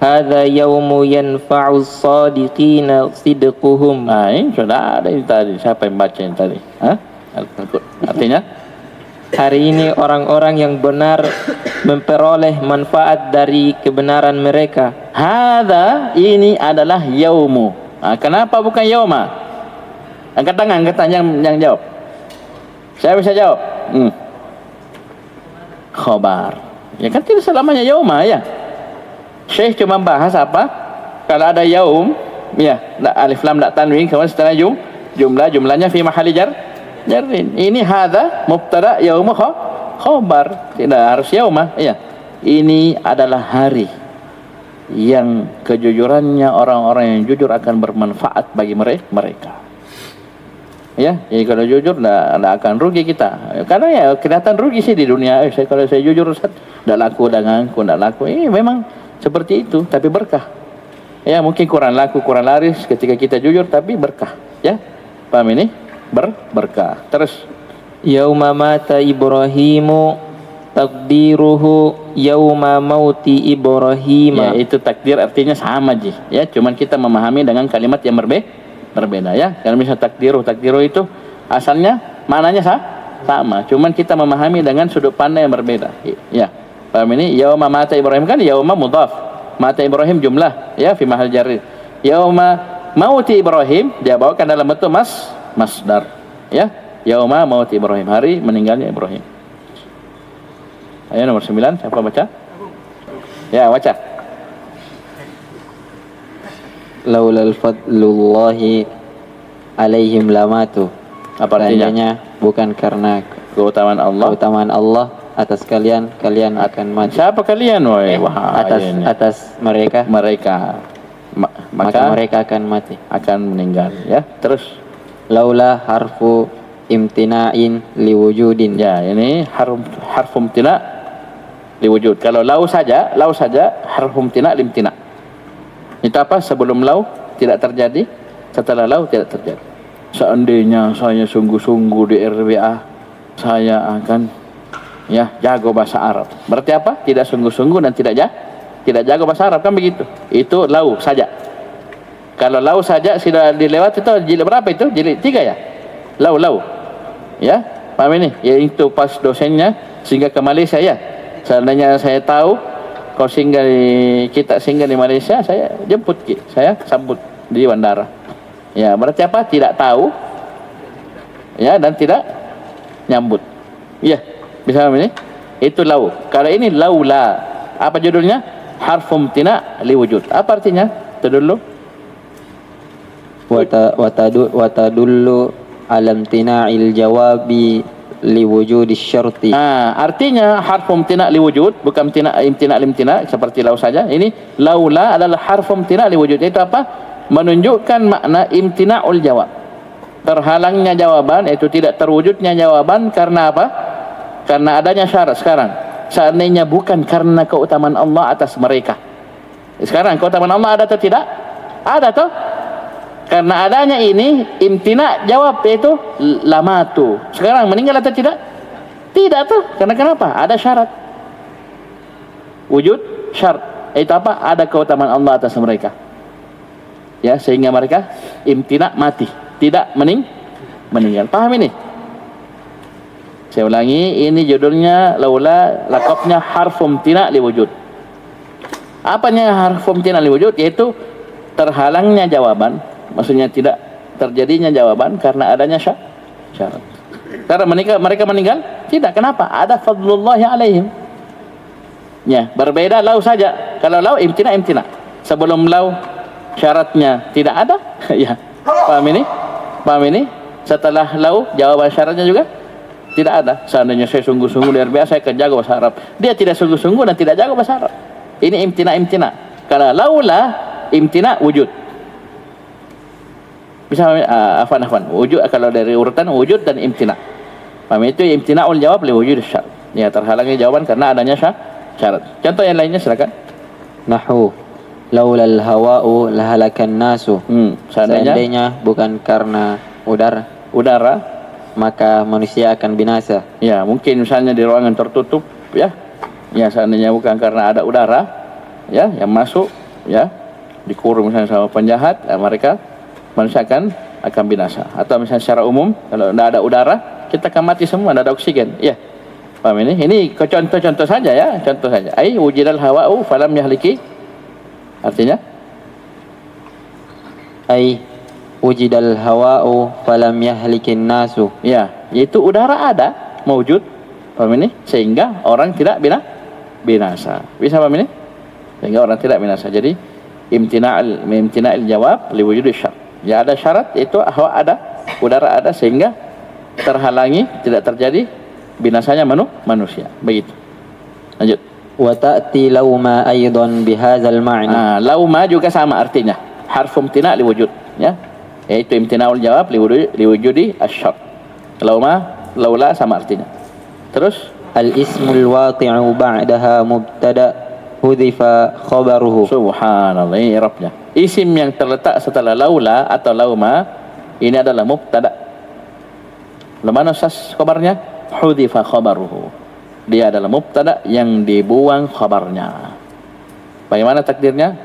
hadza yaumu yanfa'u as-sadiqina sidquhum. Ini sudah ada ini tadi. Siapa yang baca ini tadi? Artinya hari ini orang-orang yang benar memperoleh manfaat dari kebenaran mereka. Hadza, ini adalah yaumu. Kenapa bukan yauma? Angkat tangan yang jawab. Saya bisa jawab. Khobar. Ya kan tidak selamanya yauma ya. Syekh cuma bahas apa? Kalau ada yaum, ya, alif lam tak tanwin, kemudian setelah jumlahnya fi mahalli jarrin. Ini hadza mubtada, yauma khobar. Tidak harus yauma, ya. Ini adalah hari yang kejujurannya orang-orang yang jujur akan bermanfaat bagi mereka. Ya, jadi kalau jujur tidak akan rugi kita. Karena ya kelihatan rugi sih di dunia. Kalau saya jujur, tidak laku daganganku, tidak laku. Memang seperti itu, tapi berkah. Ya, mungkin kurang laku, kurang laris ketika kita jujur, tapi berkah. Ya, paham ini? Berkah. Terus yauma mata Ibrahimu takdiruhu yauma mauti Ibrahim. Ya, itu takdir artinya sama ji. Ya, cuman kita memahami dengan kalimat yang berbeda ya. Kalau misalnya takdiru itu asalnya maknanya sama, cuman kita memahami dengan sudut pandang yang berbeda. Ya, paham ini? Yauma mata Ibrahim kan yauma mudhaf, mata Ibrahim jumlah ya, fi mahal jarri. Yauma mauti Ibrahim dia bawakan dalam bentuk masdar ya. Yauma mauti Ibrahim, hari meninggalnya Ibrahim. Ayo nomor 9, siapa baca? Ya, baca. Laulal fadlullahi alaihim lamatu. Apa artinya? Seandainya bukan karena keutamaan Allah atas kalian akan mati. Siapa kalian? Atas mereka maka mereka akan mati, akan meninggal, ya. Terus laula harfu imtina'in liwujudin. Ya, ini harfu imtina' liwujud. Kalau lau saja harfu imtina' limtina'. Itu apa? Sebelum lau tidak terjadi, setelah lau tidak terjadi. Seandainya saya sungguh-sungguh di RWA, saya akan jago bahasa Arab. Berarti apa? Tidak sungguh-sungguh dan tidak jago bahasa Arab, kan begitu. Itu lau saja. Kalau lau saja sudah dilewati itu jilid berapa itu? Jilid 3 ya? Lau. Ya, paham ini? Ya, itu pas dosennya singgah ke Malaysia ya. Seandainya saya tahu kau kita singgah di Malaysia, saya jemput, saya sambut di bandara. Ya, berarti apa? Tidak tahu, ya, dan tidak nyambut. Ya, bisa paham ini? Itu lau. Kalau ini laula, apa judulnya? Harfum tina liwujud. Apa artinya? Itu dulu. Watadullu alam tina'il jawabi liwujudi syarti. Artinya harfum tina liwujud, bukan imtina limtina seperti lau saja. Ini laula adalah harfum tina liwujud. Itu apa? Menunjukkan makna imtina'ul jawab. Terhalangnya jawaban, itu tidak terwujudnya jawaban karena apa? Karena adanya syarat sekarang. Seandainya bukan karena keutamaan Allah atas mereka. Sekarang keutamaan Allah ada atau tidak? Ada toh? Karena adanya ini imtina jawab, yaitu lamatu. Sekarang meninggal atau tidak? Tidak tuh. Karena kenapa? Ada syarat. Wujud syarat. Itu apa? Ada keutamaan Allah atas mereka. Ya, sehingga mereka imtina mati, tidak meninggal. Paham ini? Saya ulangi, ini judulnya laula, laqabnya harfum tina liwujud. Apanya harfum tina liwujud? Yaitu terhalangnya jawaban. Maksudnya tidak terjadinya jawaban karena adanya syarat. Karena mereka meninggal? Tidak. Kenapa? Ada fadlullahi alaihim. Ya, berbeda lau saja. Kalau lau imtina. Sebelum lau syaratnya tidak ada. Ya, paham ini? Paham ini? Setelah lau jawaban syaratnya juga tidak ada. Seandainya saya sungguh-sungguh luar biasa, saya jago bahasa Arab. Dia tidak sungguh-sungguh dan tidak jago bahasa Arab. Ini imtina. Karena laula imtina wujud. Bisa afan wujud, kalau dari urutan wujud dan imtina. Paham itu? Imtina'ul jawab li wujud syarat. Ya, terhalangnya jawaban karena adanya syarat. Contoh yang lainnya silakan. Nahu laulal hawa'u lahalakan nasu. Seandainya bukan karena udara maka manusia akan binasa. Ya, mungkin misalnya di ruangan tertutup, ya. Ya, seandainya bukan karena ada udara, ya, yang masuk, ya, dikurung misalnya sama penjahat, ya, manusia akan binasa. Atau misalnya secara umum, kalau tidak ada udara, kita akan mati semua, tidak ada oksigen. Ya, paham ini? Ini contoh-contoh saja ya, contoh saja. Ai wujidal hawa'u falam yahliki. Artinya? Ai wujidal hawa'u falam yahlikin nasu. Ya, yaitu udara ada, mewujud. Paham ini? Sehingga orang tidak binasa. Bisa paham ini? Sehingga orang tidak binasa. Jadi imtina'il jawab li wujudi syarat. Ya, ada syarat, itu hawa ada, udara ada, sehingga terhalangi, tidak terjadi binasanya manusia. Begitu. Lanjut. Wa ta'ti lauma aidan bihadzal ma'na. Lauma juga sama artinya. Harfum tina li wujud, ya. Yaitu imtina'ul jawab li wujudi asy-syart. Laula sama artinya. Terus al-ismul waqi'u ba'daha mubtada hudhifa khabaruhu. Subhanallah, ini i'rabnya. Isim yang terletak setelah laula atau lauma ini adalah mubtada. Lemana sas khabarnya? Hudhifa khabaruhu. Dia adalah mubtada yang dibuang khabarnya. Bagaimana takdirnya?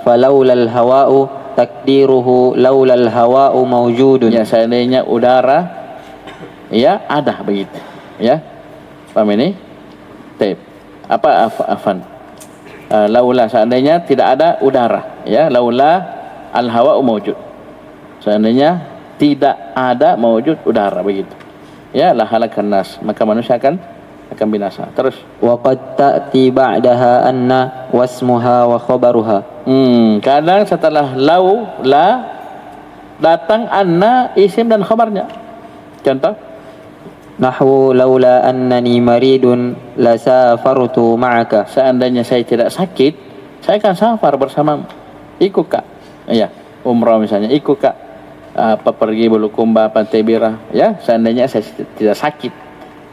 Falaulal hawa'u takdiruhu laulal hawa'u mawjudun. Ya, seandainya udara, ya, ada begitu. Ya. Paham ini? Taib. Apa afan? Laula, seandainya tidak ada udara, ya, laula al-hawa'u mawjud. Seandainya tidak ada mawjud udara, begitu. Ya, la halakan nas, maka manusia akan binasa. Terus Wa qad ta'ti ba'daha anna wasmuha wa khabaruha. Kadang setelah lau, la, datang anna, isim dan khabarnya. Contoh, Nahwu laula annani maridun lasafartu ma'aka. seandainya saya tidak sakit, saya akan safar bersamamu. Ikut kak, ya, umrah misalnya, ikut kak, pergi Bulukumba, Pantai Bira, ya, seandainya saya tidak sakit,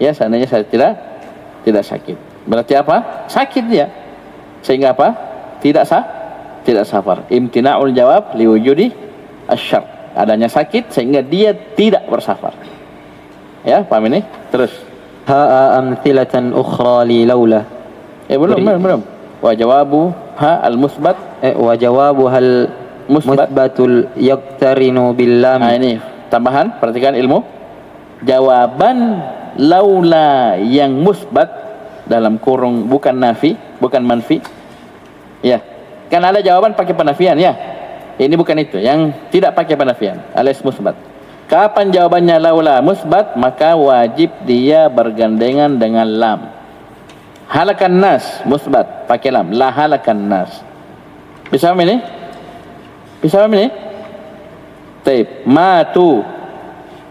ya, seandainya saya tidak sakit, berarti apa? Sakit dia, sehingga apa? Tidak safar. Imtina'ul jawab liwujudi asyar, adanya sakit sehingga dia tidak bersafar. Ya, paham ini? Terus Ha'a amthilatan ukhra li laula. belum. Wa jawabu ha al musbat, Wa jawabu hal musbatul yaqtarinu bil lam. ini tambahan, perhatikan ilmu. Jawaban laula yang musbat dalam kurung, bukan nafi, bukan manfi. Ya. Kan ada jawaban pakai penafian, ya. Ini bukan itu, yang tidak pakai penafian, alias musbat. Kapan jawabannya laula musbat, maka wajib dia bergandengan dengan lam. Halakan nas musbat pakai lam, la halakan nas. Bisa paham ini? Taib, matu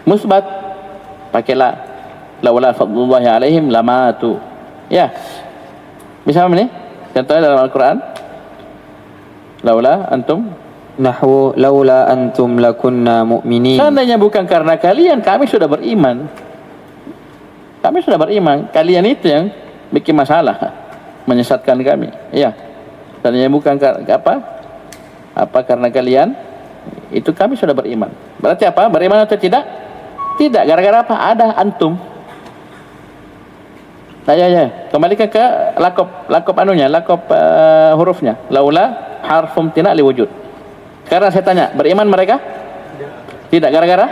musbat pakai la, laula fadlullahi alaihim lamatu. Ya. Bisa paham ini? Contohnya dalam Al-Qur'an. Laula antum, Nahwu laula antum lakunna mu'minin. seandainya bukan karena kalian, kami sudah beriman. Kalian itu yang bikin masalah, menyesatkan kami. Ya. Seandainya bukan apa karena kalian, itu kami sudah beriman. Berarti apa? Beriman atau tidak? Tidak. Gara-gara apa? Ada antum. Nah, ya. Kembalikan ke lakop anunya, hurufnya. Laula harfum tina liwujud. Sekarang saya tanya, beriman mereka? Tidak. Gara-gara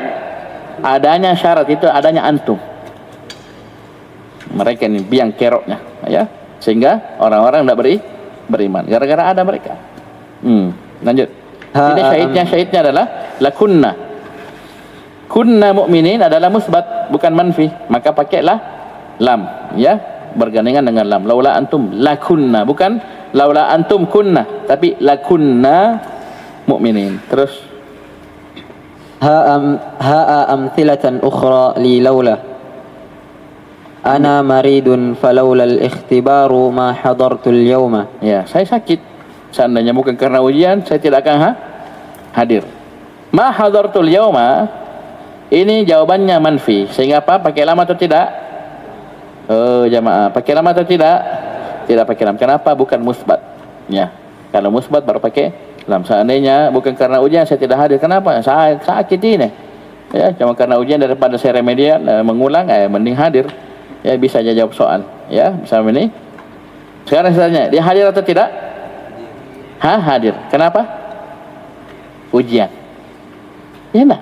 adanya syarat itu, adanya antum. Mereka ini biang keroknya, ya, sehingga orang-orang tidak beriman. Gara-gara ada mereka. Lanjut. Ini syahidnya adalah lakunna. Kunna mu'minin adalah musbat, bukan manfi. Maka pakailah lam, ya, bergandengan dengan lam. Laula antum lakunna, bukan laula antum kunna, tapi lakunna mu'minin. Terus Ha'a amthilatan ukhra li laula. Ana maridun falaula al-ikhtibaru ma hadartul yawma. ya, saya sakit. Seandainya bukan karena ujian, saya tidak akan hadir. Ma hadartul yawma, ini jawabannya manfi. Sehingga apa? Pakai lam atau tidak? Jamaah, pakai lam atau tidak? Tidak pakai lam. Kenapa? Bukan musbat. Ya. Kalau musbat baru pakai lam. Seandainya bukan karena ujian, saya tidak hadir. Kenapa? Saya sakit ini. Ya, cuma karena ujian, daripada saya remedial, mengulang, mending hadir. Ya, bisa aja jawab soal. Ya, bisa ini. Sekarang saya tanya, dia hadir atau tidak? Hadir. Kenapa? Ujian. Ya, nah.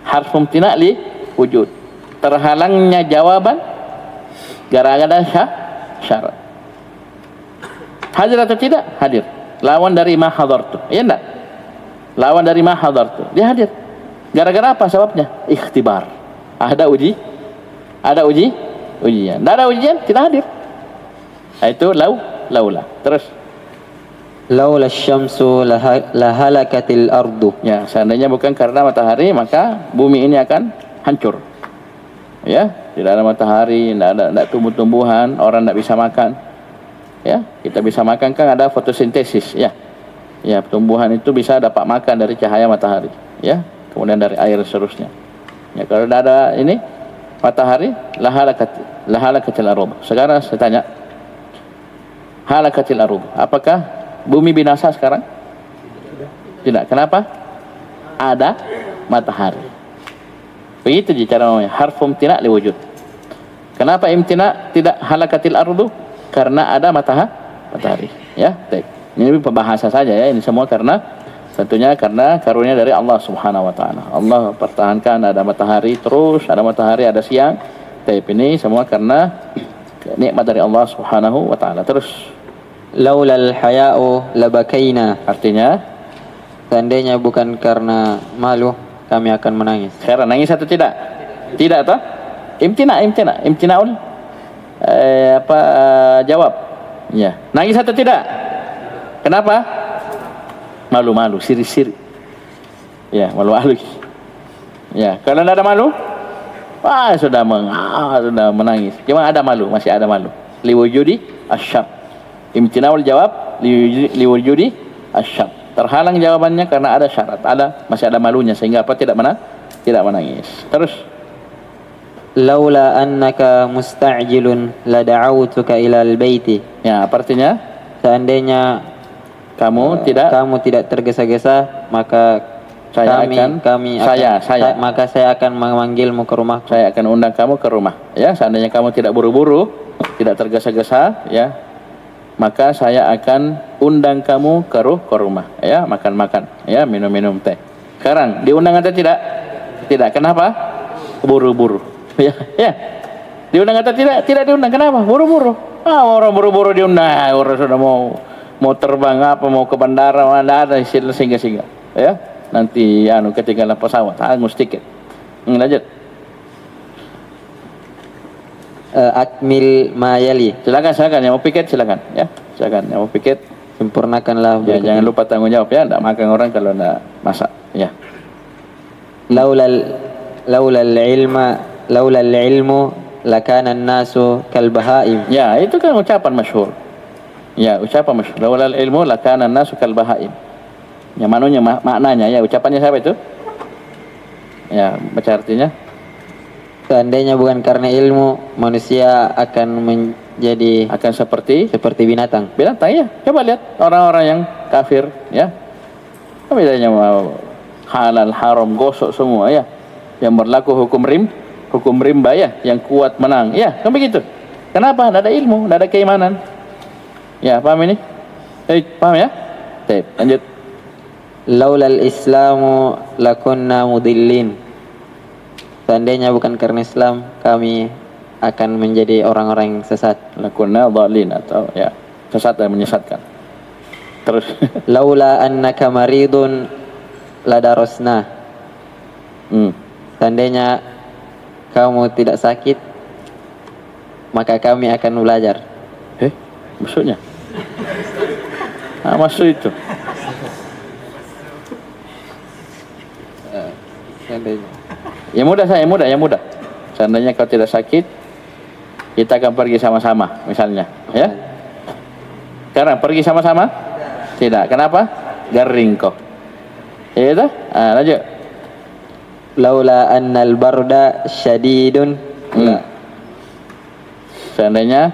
Harfum tina li wujud. Terhalangnya jawaban gara-gara syarat. Hadir atau tidak? Hadir. Lawan dari ma hadartu. Ya enggak? Lawan dari ma hadartu. Dia hadir. Gara-gara apa sebabnya? Ikhtibar. Ada ujian. Tidak ada ujian, tidak hadir. Itu laula. Terus Laula syamsu lahalakatil ardu. ya, seandainya bukan karena matahari, maka bumi ini akan hancur. Ya, tidak ada matahari, tidak tumbuh-tumbuhan, orang tidak bisa makan. Ya, kita bisa makan kan ada fotosintesis, ya. Ya, tumbuhan itu bisa dapat makan dari cahaya matahari, ya. Kemudian dari air seterusnya. Ya, kalau tidak ada ini matahari, lahalakatil ardh. Sekarang saya tanya, halakatil ardh, apakah bumi binasa sekarang? Tidak. Kenapa? Ada matahari. Begitu cara namanya. Harfum tina liwujud. Kenapa imtina tidak halakatil ardu? Karena ada matahari. Ya, baik. Ini bahasa saja ya. Ini semua tentunya karena karunia dari Allah Subhanahu wa taala. Allah pertahankan ada matahari terus, ada matahari, ada siang. Baik, ini semua karena nikmat dari Allah Subhanahu wa taala. Terus Laulal haya'u labakaina. artinya, Seandainya bukan karena malu, kami akan menangis. sekarang nangis atau tidak? Tidak toh? Imtina'ul jawab. Ya. Nangis atau tidak? Kenapa? Malu-malu, siri-siri. Ya, malu-malu. Ya, kalau tidak ada malu, sudah menangis. Cuma ada malu, masih ada malu. Liwujudi asyab. Imtina'ul jawab liwujudi asyab. Terhalang jawabannya karena ada syarat, masih ada malunya sehingga tidak menangis. Terus laula annaka musta'jilun la da'awtuka ila al-baiti. Ya, artinya seandainya kamu tidak tergesa-gesa, maka saya akan memanggilmu ke rumah. Saya akan undang kamu ke rumah. Ya, seandainya kamu tidak buru-buru, tidak tergesa-gesa, ya, maka saya akan undang kamu ke rumah. Ya, makan-makan, ya, minum-minum teh. Sekarang diundang atau tidak? Tidak. Kenapa? Buru-buru. Ya. Diundang atau tidak? Tidak diundang. Kenapa? Buru-buru. Orang buru-buru diundang. Orang sudah mau terbang mau ke bandara, ada sehingga. Ya. Nanti ketinggalan pesawat, hangus tiket. Lanjut. Akmil mayali. Silakan yang mau piket silakan, ya. Silakan yang mau piket sempurnakanlah. Ya, jangan lupa tanggung jawab, ya. Enggak makan orang kalau enggak masak, ya. Laulal ilmu lakana an-nasu kal bahaim. Ya, itu kan ucapan masyhur. Ya, ucapan masyhur. Laulal ilmu lakana an-nasu kal bahaim. Ya, maknanya ya, ucapannya siapa itu? Ya, baca artinya. Seandainya bukan karena ilmu, manusia akan seperti binatang. Binatang, ya. Coba lihat orang-orang yang kafir, ya. Apa bedanya halal, haram, gosok semua, ya. Yang berlaku hukum rimba, ya, yang kuat menang. Ya, kan begitu. Kenapa? Tidak ada ilmu, tidak ada keimanan. Ya, paham ini? Paham ya? Baik, lanjut. Laulal islamu lakunna mudillin. Seandainya bukan karena Islam, kami akan menjadi orang-orang yang sesat. Lakunna dhalin, atau ya, sesat dan menyesatkan. Terus laula annaka maridun ladarasna. Seandainya kamu tidak sakit, maka kami akan belajar. Maksudnya? Maksud itu. Seandainya. Yang mudah. Seandainya kau tidak sakit, kita akan pergi sama-sama, misalnya, ya. Sekarang pergi sama-sama? Tidak. Kenapa? Garing kau. Ya itu? Lanjut. Laula annal barda syadidun. Seandainya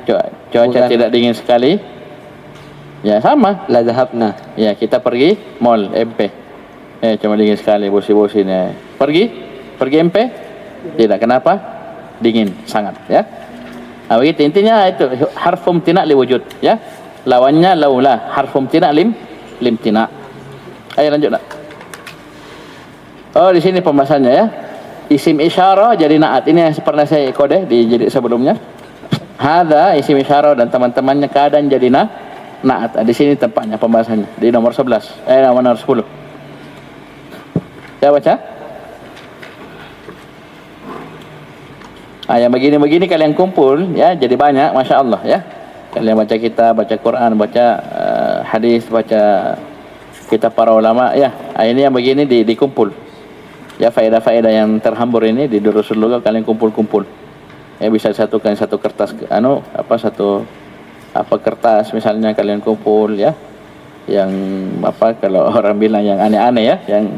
cuaca tidak dingin sekali, ya sama. La zahabna. Ya, kita pergi mall MP. Cuma dingin sekali, bosi-bosin, ya. Pergi MP? Tidak. Kenapa? Dingin sangat, ya. Begitu intinya, itu harfum tina' li wujud, ya. Lawannya laula, harfum tina' lim tina'. Ayo lanjut, nak. Di sini pembahasannya, ya. Isim isyarah jadi na'at. Ini yang pernah saya kode di jilid sebelumnya. Hadza isim isyarah dan teman-temannya keadaan jadi na'at. Di sini tempatnya pembahasannya di nomor 11. Nomor 10. Saya baca. Yang begini-begini kalian kumpul, ya, jadi banyak, masya Allah, ya. Kalian baca kitab, baca Quran, baca hadis, baca kitab para ulama, ya. Ini yang begini dikumpul. Ya, faedah-faedah yang terhambur ini di Durusul Lughah kalian kumpul-kumpul. Ya, bisa disatukan satu kertas, kertas misalnya kalian kumpul, ya. Yang kalau orang bilang yang aneh-aneh, ya, yang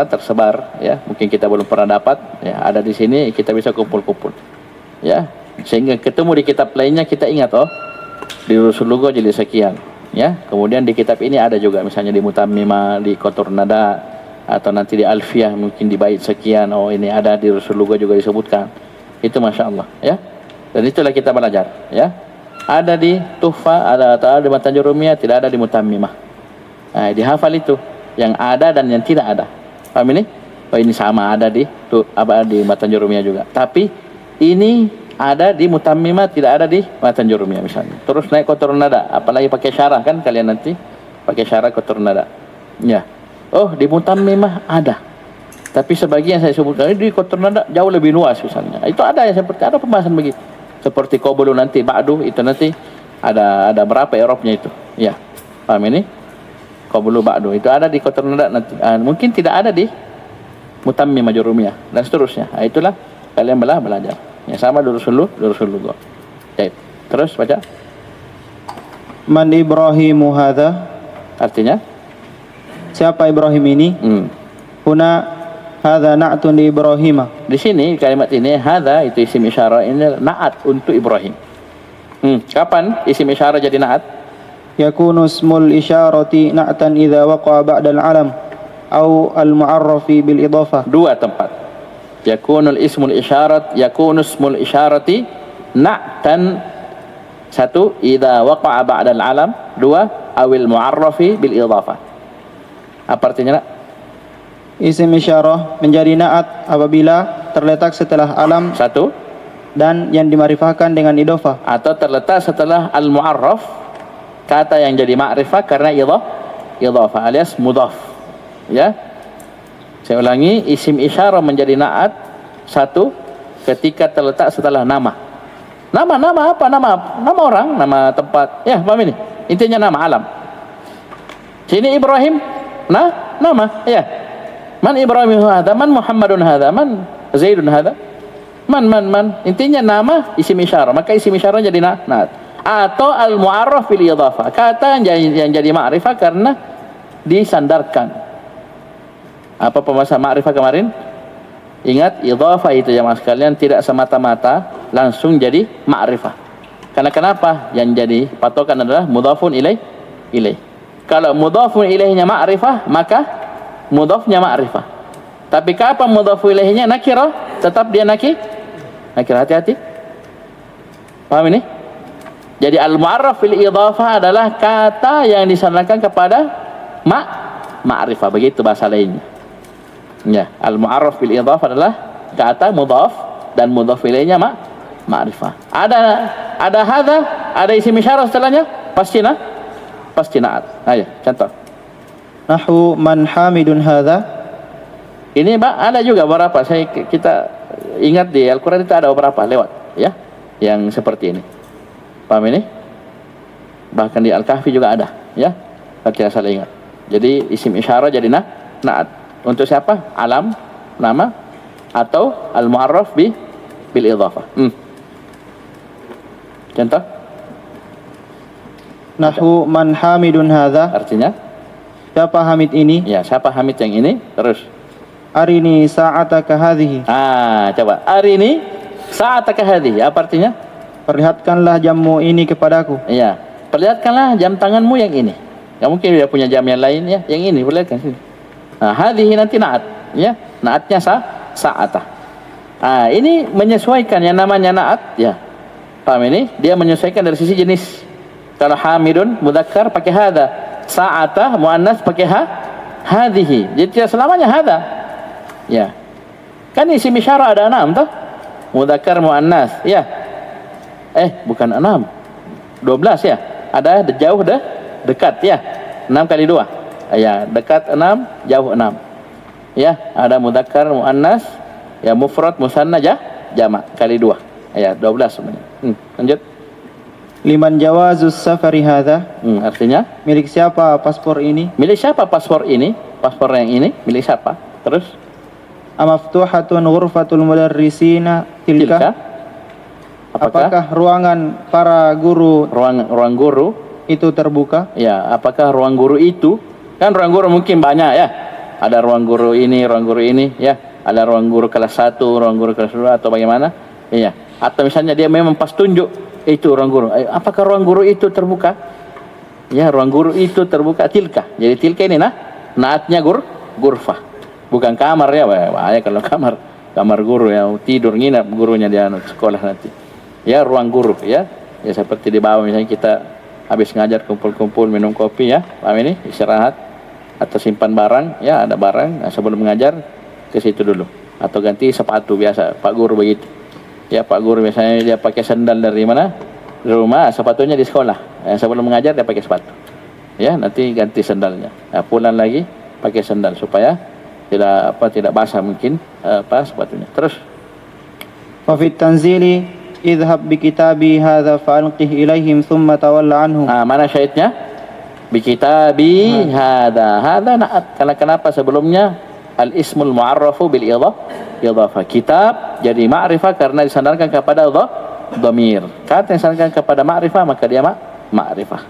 tersebar, ya, mungkin kita belum pernah dapat, ya, ada di sini kita bisa kumpul-kumpul, ya, sehingga ketemu di kitab lainnya kita ingat, di Durusul Lughah jadi sekian, ya. Kemudian di kitab ini ada juga, misalnya di Mutammimah, di Qatur Nada, atau nanti di Alfiyah mungkin di bait sekian, ini ada di Durusul Lughah juga disebutkan. Itu masya Allah, ya. Dan itulah kita belajar, ya. Ada di Tuhfah, ada di Matan Jurumiyah, tidak ada di Mutammimah. Dihafal itu yang ada dan yang tidak ada. Paham ini? Ini sama, ada di Matan Jurumiyah juga. Tapi ini ada di Mutammimah, tidak ada di Matan Jurumiyah misalnya. Terus naik Qatur Nada, apalagi pakai syarah kan kalian nanti pakai syarah Qatur Nada. Ya. Di Mutammimah ada. Tapi sebagian saya sebutkan di kotor nada jauh lebih luas misalnya. Itu ada yang seperti ada pembahasan begitu. Seperti qablu nanti ba'du itu nanti ada berapa i'rabnya itu. Ya. Paham ini? Qablu ba'du itu ada di kotor nada nanti. Mungkin tidak ada di mutammim majrumiyah dan seterusnya. Itulah kalian belajar. Ya sama dulu. Baik. Terus baca. Man Ibrahimu hadha? Artinya? Siapa Ibrahim ini? Huna hadza na'tun li Ibrahim. Di sini kalimat ini hadza itu isim isyarah ini na'at untuk Ibrahim. Kapan isim isyarah jadi na'at? Yakunu ismul isyarati na'tan idza waqa'a ba'da al-alam au al-mu'arrafi bil idhafah. Dua tempat. Yakunu ismul isyarati na'tan satu idza waqa'a ba'da al-alam, dua awil mu'arrafi bil idhafah. Apa artinya? Isim isyarah menjadi na'at apabila terletak setelah alam satu dan yang dimarifahkan dengan idhofah, atau terletak setelah al-mu'arraf kata yang jadi ma'rifah karena idhafah alias mudhaf. Ya. Saya ulangi, isim isyarah menjadi na'at satu ketika terletak setelah nama. Nama apa? Nama orang, nama tempat. Ya, paham ini? Intinya nama alam. Sini Ibrahim, nama, ya. Man Ibrahim hadza, man Muhammadun hadza, man Zaidun hadza. Man. Intinya nama isim isyarah. Maka isim isyarah jadi na'at. Atau al-mu'arraf bil idhafah. Kata yang jadi ma'rifah karena disandarkan. Apa pembahasan ma'rifah kemarin? Ingat, idhafah itu jemaah sekalian tidak semata-mata langsung jadi ma'rifah. Karena kenapa? Yang jadi patokan adalah mudhafun ilaih. Kalau mudhafun ilaihnya ma'rifah, maka mudhafnya ma'rifah. Tapi kapan mudhafu ilaihnya nakirah, tetap dia nakirah. Hati-hati. Paham ini? Jadi al-mu'arraf fil idhafah adalah kata yang disandarkan kepada ma'rifah. Begitu bahasa lainnya. Ya, al-mu'arraf fil idhafah adalah kata mudhaf dan mudhaf ilaihnya ma'rifah. Ada hadza, ada isim isyarah setelahnya, pasti na'at. Ayo, contoh. Nahu man hamidun hadza. Ini ada juga beberapa. Kita ingat di Al-Quran itu ada beberapa lewat, ya, yang seperti ini. Paham ini? Bahkan di Al-Kahfi juga ada, ya. Kita salah ingat. Jadi isim isyarah jadi na'at. Untuk siapa? Alam, nama, atau al-mu'arraf bil idhafah. Contoh. Nahu man hamidun hadza. Artinya? Siapa Hamid ini? Ya, siapa Hamid yang ini? Terus. Arini sa'ataka hadhihi. Coba. Arini sa'ataka hadhihi. Apa artinya? Perlihatkanlah jammu ini kepadaku. Iya. Perlihatkanlah jam tanganmu yang ini. Enggak mungkin dia punya jam yang lain, ya. Yang ini perlihatkan sini. Hadhihi nanti na'at, ya. Na'atnya sa'atah. Ini menyesuaikan yang namanya na'at, ya. Paham ini? Dia menyesuaikan dari sisi jenis. Kalau hamidun mudzakkar pakai hadza. Sa'atah muannas pakai hadhihi. Jadi tidak selamanya hadza. Ya. Kan isim isyarah ada 6 toh? Mudzakkar muannas, ya. Bukan 6. 12 ya. Ada jauh dekat ya. 6 kali 2. Ya, dekat 6, jauh 6. Ya, ada mudzakkar muannas, ya mufrad musanna jamak kali 2. Ya, 12 sebenarnya. Lanjut. Liman jawazus safari hadza. Artinya milik siapa paspor ini? Milik siapa paspor ini? Paspor yang ini milik siapa? Terus amaftuhatun ghurfatul mudarrisina tilka? Apakah ruangan para guru ruang guru itu terbuka? Ya, apakah ruang guru itu? Kan ruang guru mungkin banyak ya. Ada ruang guru ini, ya. Ada ruang guru kelas 1, ruang guru kelas 2 atau bagaimana? Iya. Atau misalnya dia memang pas tunjuk itu ruang guru. Apakah ruang guru itu terbuka? Ya, ruang guru itu terbuka. Tilka. Jadi tilka ini naatnya gurfah. Bukan kamar ya. Bahaya kalau kamar guru yang tidur nginap gurunya di sekolah nanti. Ya, ruang guru ya. Ya seperti di bawah misalnya kita habis ngajar kumpul-kumpul minum kopi ya. Paham ini? Istirahat atau simpan barang, ya ada barang. Sebelum mengajar ke situ dulu. Atau ganti sepatu biasa. Pak guru begitu. Ya, Pak guru misalnya dia pakai sandal dari mana? Di rumah, sepatunya di sekolah. Sebelum mengajar dia pakai sepatu. Ya, nanti ganti sandalnya. Pulang lagi pakai sandal supaya tidak basah mungkin sepatunya. Terus وفي التنزيل اذهب بكتابي هذا فألقه إليهم ثم تولى عنهم. Mana syahidnya? Bikitabi hadza na'at. Kenapa sebelumnya al-ismul mu'arrafu bil idhafah. Kitab jadi ma'rifah karena disandarkan kepada dhamir. Kata yang disandarkan kepada ma'rifah maka dia ma'rifah.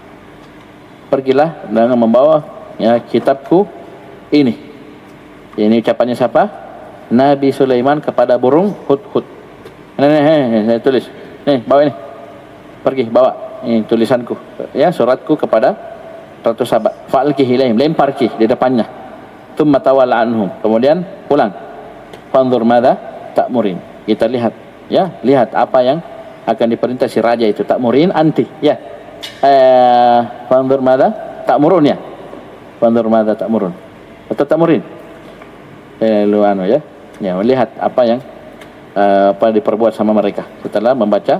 Pergilah dengan membawa kitabku ini. Ini ucapannya siapa? Nabi Sulaiman kepada burung hudhud. Saya tulis. Bawa ini. Pergi bawa ini tulisanku. Suratku kepada Ratu Saba. Fa'alkihi ilaihim, lemparki di depannya. Tsumma tawalla anhum. Kemudian pulang. Fanzur madza ta'murin. Kita lihat, lihat apa yang akan diperintah si raja itu. Ta'murin anti, fanzur madza ta'murun Fanzur madza ta'murun. Atau ta'murin. Lihat apa yang diperbuat sama mereka setelah membaca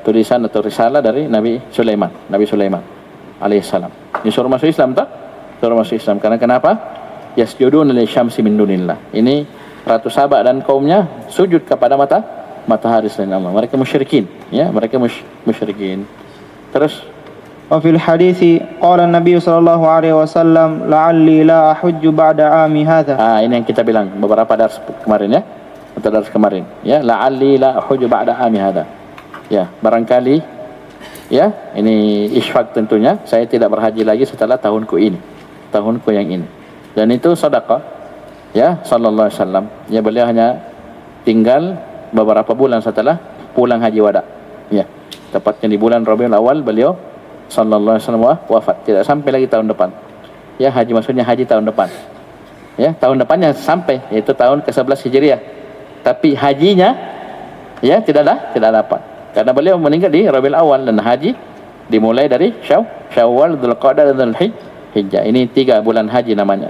tulisan atau risalah dari Nabi Sulaiman alaihissalam. Ini suruh masuk Islam tak? Suruh masuk Islam. Karena kenapa? Yasjudun lisyamsi min dunillah. Ini Ratu Saba dan kaumnya sujud kepada matahari selain Allah. Mereka musyrikin, mereka musyrikin. Terus وفي الحديث قال النبي صلى الله عليه وسلم لعلي لا أحج بعد عامي هذا. Ini yang kita bilang beberapa dars kemarin atau dars kemarin. La'alli la ahuju ba'da ami hada. Barangkali ini isfaq tentunya, saya tidak berhaji lagi setelah tahunku yang ini. Dan itu sedekah sallallahu alaihi wasallam. Beliau hanya tinggal beberapa bulan setelah pulang haji wada. Tepatnya di bulan Rabiul Awal beliau sallallahu alaihi wasallam wafat. Tidak sampai lagi tahun depan. Haji maksudnya haji tahun depan. Tahun depannya sampai, yaitu tahun ke-11 Hijriah. Tapi hajinya tidak dapat. Karena beliau meninggal di Rabiul Awal dan haji dimulai dari Syawal, Dzulqa'dah dan Dzulhijjah. Ini 3 bulan haji namanya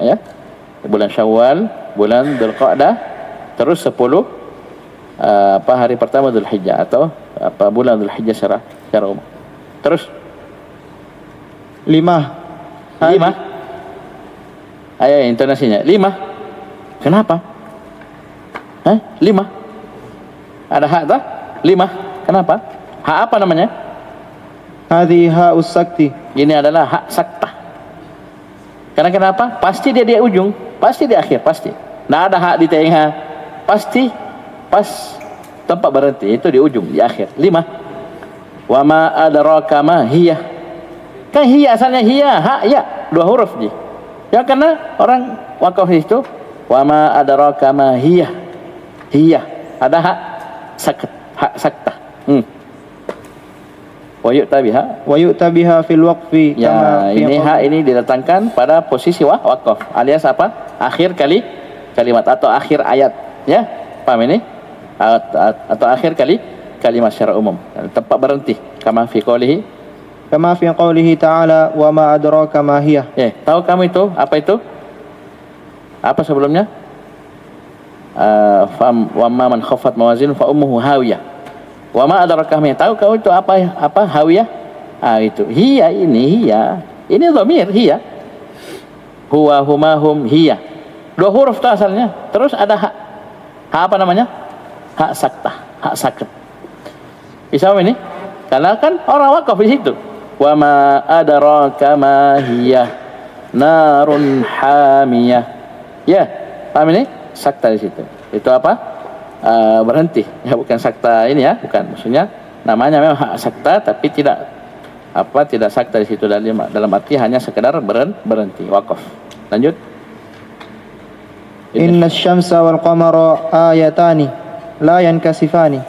Bulan Syawal, bulan Dzulqa'dah, terus 10 hari pertama Dzulhijjah atau bulan Dzulhijjah secara umum. Terus 5. Ayo intonasinya 5. Kenapa? 5. Ada hak tak? 5. Kenapa? Hak apa namanya? Hadhi ha'us sakti. Ini adalah hak saktah. Karena kenapa? Pasti dia di ujung, pasti di akhir, pasti. Nggak ada hak di tengah, pasti pas tempat berhenti itu di ujung, di akhir. 5. Wa ma adraka ma hiya. Kan hiya asalnya hak 2 huruf ji. Karena orang wakaf itu wa ma adraka ma hiya. Ada hak saktah. Wa yu'ta biha fil waqfi. Ini hak ini didatangkan pada posisi wakaf alias apa? Akhir kalimat atau akhir ayat. Paham ini? Atau akhir kalimat secara umum. Tempat berhenti. Kama fi qawlihi ta'ala wa ma adraka ma hiya. Tahu kamu itu? Apa itu? Apa sebelumnya? Wa ma man khaffat mawazin fa ummuhu hawiyah. Wa ma adraka ma. Tahu kau itu apa hawiyah? Itu. Hiya ini dhamir hiya. Huwa huma hum hiya. 2 huruf itu asalnya. Terus ada hak. Hak apa namanya? Hak saktah, hak sakit. Bisa ini? Karena kan orang wakaf di situ. Wa ma adraka ma hiya narun hamiyah. Paham ini? Sakta di situ. Itu apa? Berhenti. Bukan sakta ini bukan. Maksudnya namanya memang hak sakta tapi tidak sakta di situ dalam arti hanya sekedar berhenti wakaf. Lanjut. Inna syamsa wal qamara ayatani la yankasifani.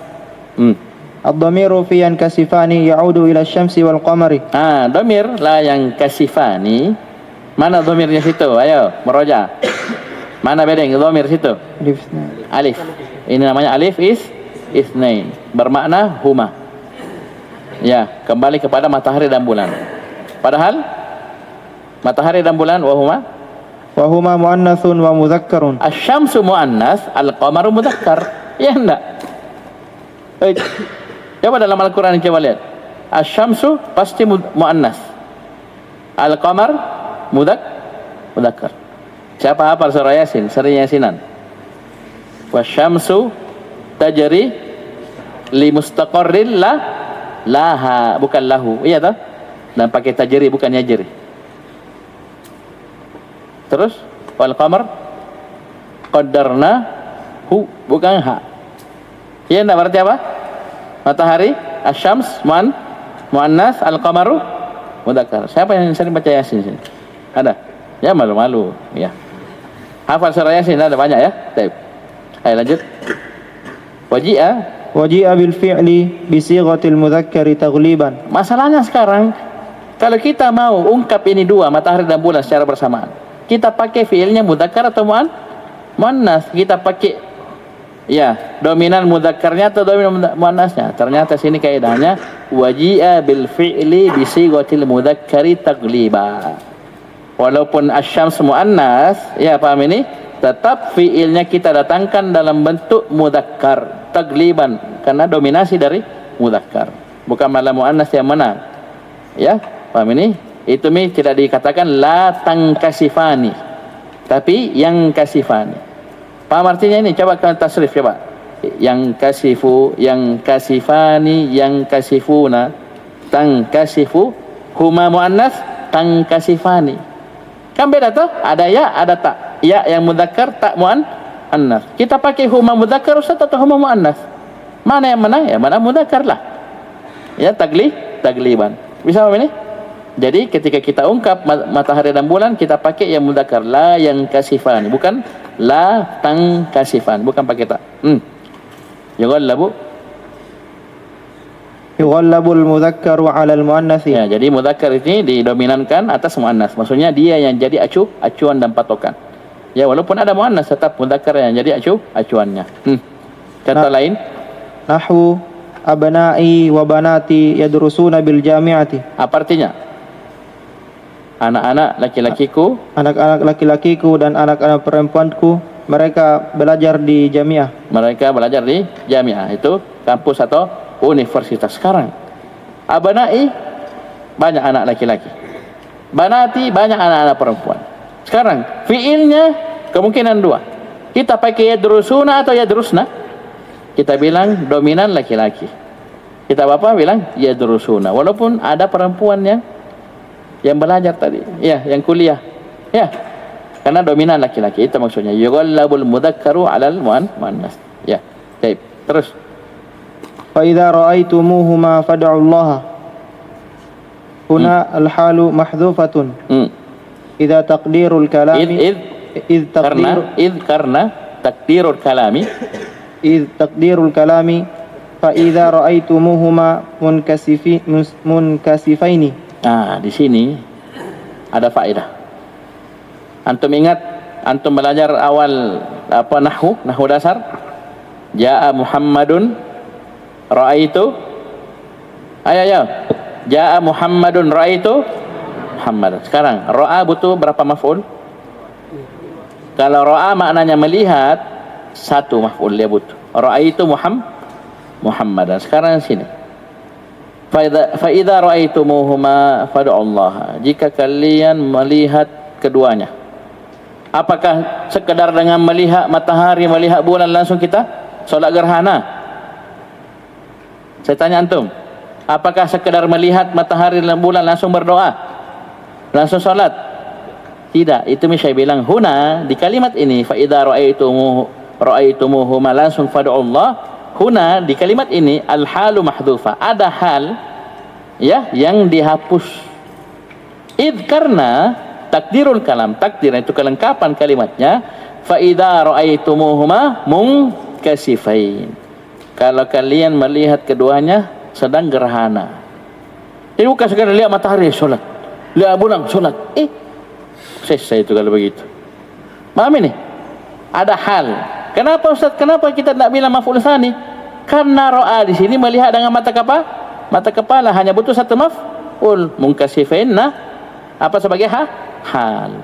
Ad-dhamiru fi yankasifani ya'udu ila syamsi wal qamari. Dhamir la yankasifani. Mana dhamirnya situ? Ayo, meroja. Mana bedeng dhamir situ? Alif. Ini namanya alif isnain. Bermakna huma. Kembali kepada matahari dan bulan. Padahal matahari dan bulan wa huma muannatsun wa mudzakkarun. Asy-syamsu muannas, al-qamaru mudzakkar. Enggak? Coba dalam Al-Quran coba lihat. Asy-syamsu pasti muannas. Al-qamar mudzakkar. Siapa hafal surah Yasin? Sering Yasinan. Wasyamsu tajri li mustaqarrin laha, bukan lahu. Iya toh? Dan pakai tajri bukan yajri. Terus wal qamar qaddarnahu, bukan ha. Iya, enggak berarti apa? Matahari, asyams muannas, al-qamaru mudzakkar. Siapa yang sering baca Yasin sini? Ada? Ya, malu-malu ya. Hafal surah Yasin ada banyak ya. Baik. Ayo lanjut. Waji'a bil fi'li bi sighatil mudzakkari taghliban. Masalahnya sekarang kalau kita mau ungkap ini dua, matahari dan bulan secara bersamaan, kita pakai fi'ilnya mudzakkar atau muannas? Kita pakai ya dominan mudzakarnya atau dominan muannasnya? Ternyata sini kaidahnya waji'a bil fi'li bi sighatil mudzakkari taghliba. Walaupun asyams muannas, ya paham ini, tetap fi'ilnya kita datangkan dalam bentuk mudzakkar tagliban karena dominasi dari mudzakkar, bukan malah muannas yang menang. Ya, paham ini? Itu tidak dikatakan la tangkasifani, tapi yang kasifani. Paham artinya ini? Coba kalian tasrif coba. Yang kasifu, yang kasifani, yang kasifuna, tangkasifu, huma muannas, tangkasifani. Kan beda tuh? Ada ya, ada tak. Ya yang mudzakkar, tak muannas. Kita pakai huma mudzakkar Ustaz atau huma muannas? Mana yang menang? Ya mana mudzakkar lah. Ya tagliban. Bisa paham ini? Jadi ketika kita ungkap matahari dan bulan, kita pakai yang mudzakkar, la yang kasifan, bukan la tang kasifan, bukan pakai tak. Yughallabu Mudzakkaru 'ala al-muannats. Ya, jadi mudzakkar ini didominankan atas muannas. Maksudnya dia yang jadi acuan dan patokan. Ya, walaupun ada muannas tetap mudzakkar yang jadi acuannya. Contoh lain, nahwu abna'i wa banati yadrusuna bil jami'ati. Apa artinya? Anak-anak laki-lakiku, anak-anak laki-lakiku dan anak-anak perempuanku, mereka belajar di jamiah. Mereka belajar di jamiah, itu kampus atau universitas. Sekarang abna'i banyak anak laki-laki, banati banyak anak-anak perempuan. Sekarang fiilnya kemungkinan dua. Kita pakai yadrusuna atau yadrusna? Kita bilang dominan laki-laki. Kita bapak bilang yadrusuna, walaupun ada perempuan yang belajar tadi, ya, yang kuliah, ya, karena dominan laki-laki. Itu maksudnya yughallabul mudzakkaru 'alal muannas. Ya, baik. Terus fa idza ra'aitumuhuma fad'ullaha. Huna al-halu mahdhufatun. Idza taqdirul kalami karena taqdirul kalami fa idza ra'aitumuhuma munkasifaini. Nah, di sini ada faedah. Antum ingat, antum belajar awal nahwu dasar. Ja'a Muhammadun ra'aitu. Ayo. Ja'a Muhammadun ra'aitu Muhammad. Sekarang ra'a butuh berapa maf'ul? Kalau ra'a maknanya melihat, satu maf'ul dia butuh. Ra'aitu Muhammadan. Sekarang sini. Fa idza ra'aitumuhuma fad'ullaha. Jika kalian melihat keduanya. Apakah sekedar dengan melihat matahari, melihat bulan langsung kita solat gerhana? Saya tanya antum, apakah sekedar melihat matahari dan bulan langsung berdoa? Langsung solat? Tidak. Itu saya bilang huna di kalimat ini fa idza ra'aitumuhuma langsung fad'ullah. Huna di kalimat ini al-halu mahdhufa, ada hal ya yang dihapus. Karena takdirul kalam, takdir itu kelengkapan kalimatnya, fa idza ra'aitumuhuma munkasifain. Kalau kalian melihat keduanya sedang gerhana. Jadi bukan sekadar lihat matahari salat, lihat bulan salat. Selesai itu kalau begitu. Paham ini? Ada hal. Kenapa Ustaz? Kenapa kita tidak bilang maf'ul tsani? Karena ra'a di sini melihat dengan mata kepala hanya butuh satu maf'ul. Munkasifain apa sebagai hal.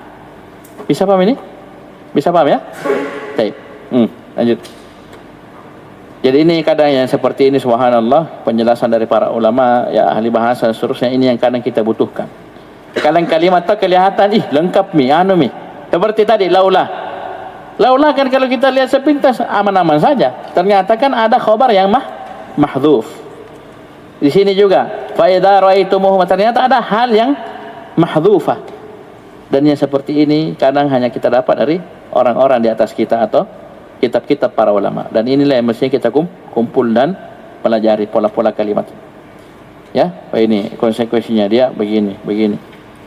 Bisa paham ini? Bisa paham ya? Baik. Lanjut. Jadi ini kadang yang seperti ini, subhanallah, penjelasan dari para ulama, ya ahli bahasa dan seterusnya, ini yang kadang kita butuhkan. Kadang kalimat tak kelihatan lengkap Seperti tadi laula. Laula kan kalau kita lihat sepintas aman-aman saja. Ternyata kan ada khabar yang mahdhuf. Di sini juga fa idza ra'aitumuhu, ternyata ada hal yang mahdhufah. Dan yang seperti ini kadang hanya kita dapat dari orang-orang di atas kita atau kitab-kitab para ulama. Dan inilah yang mestinya kita kumpul dan pelajari pola-pola kalimat. Ya, ini konsekuensinya dia begini.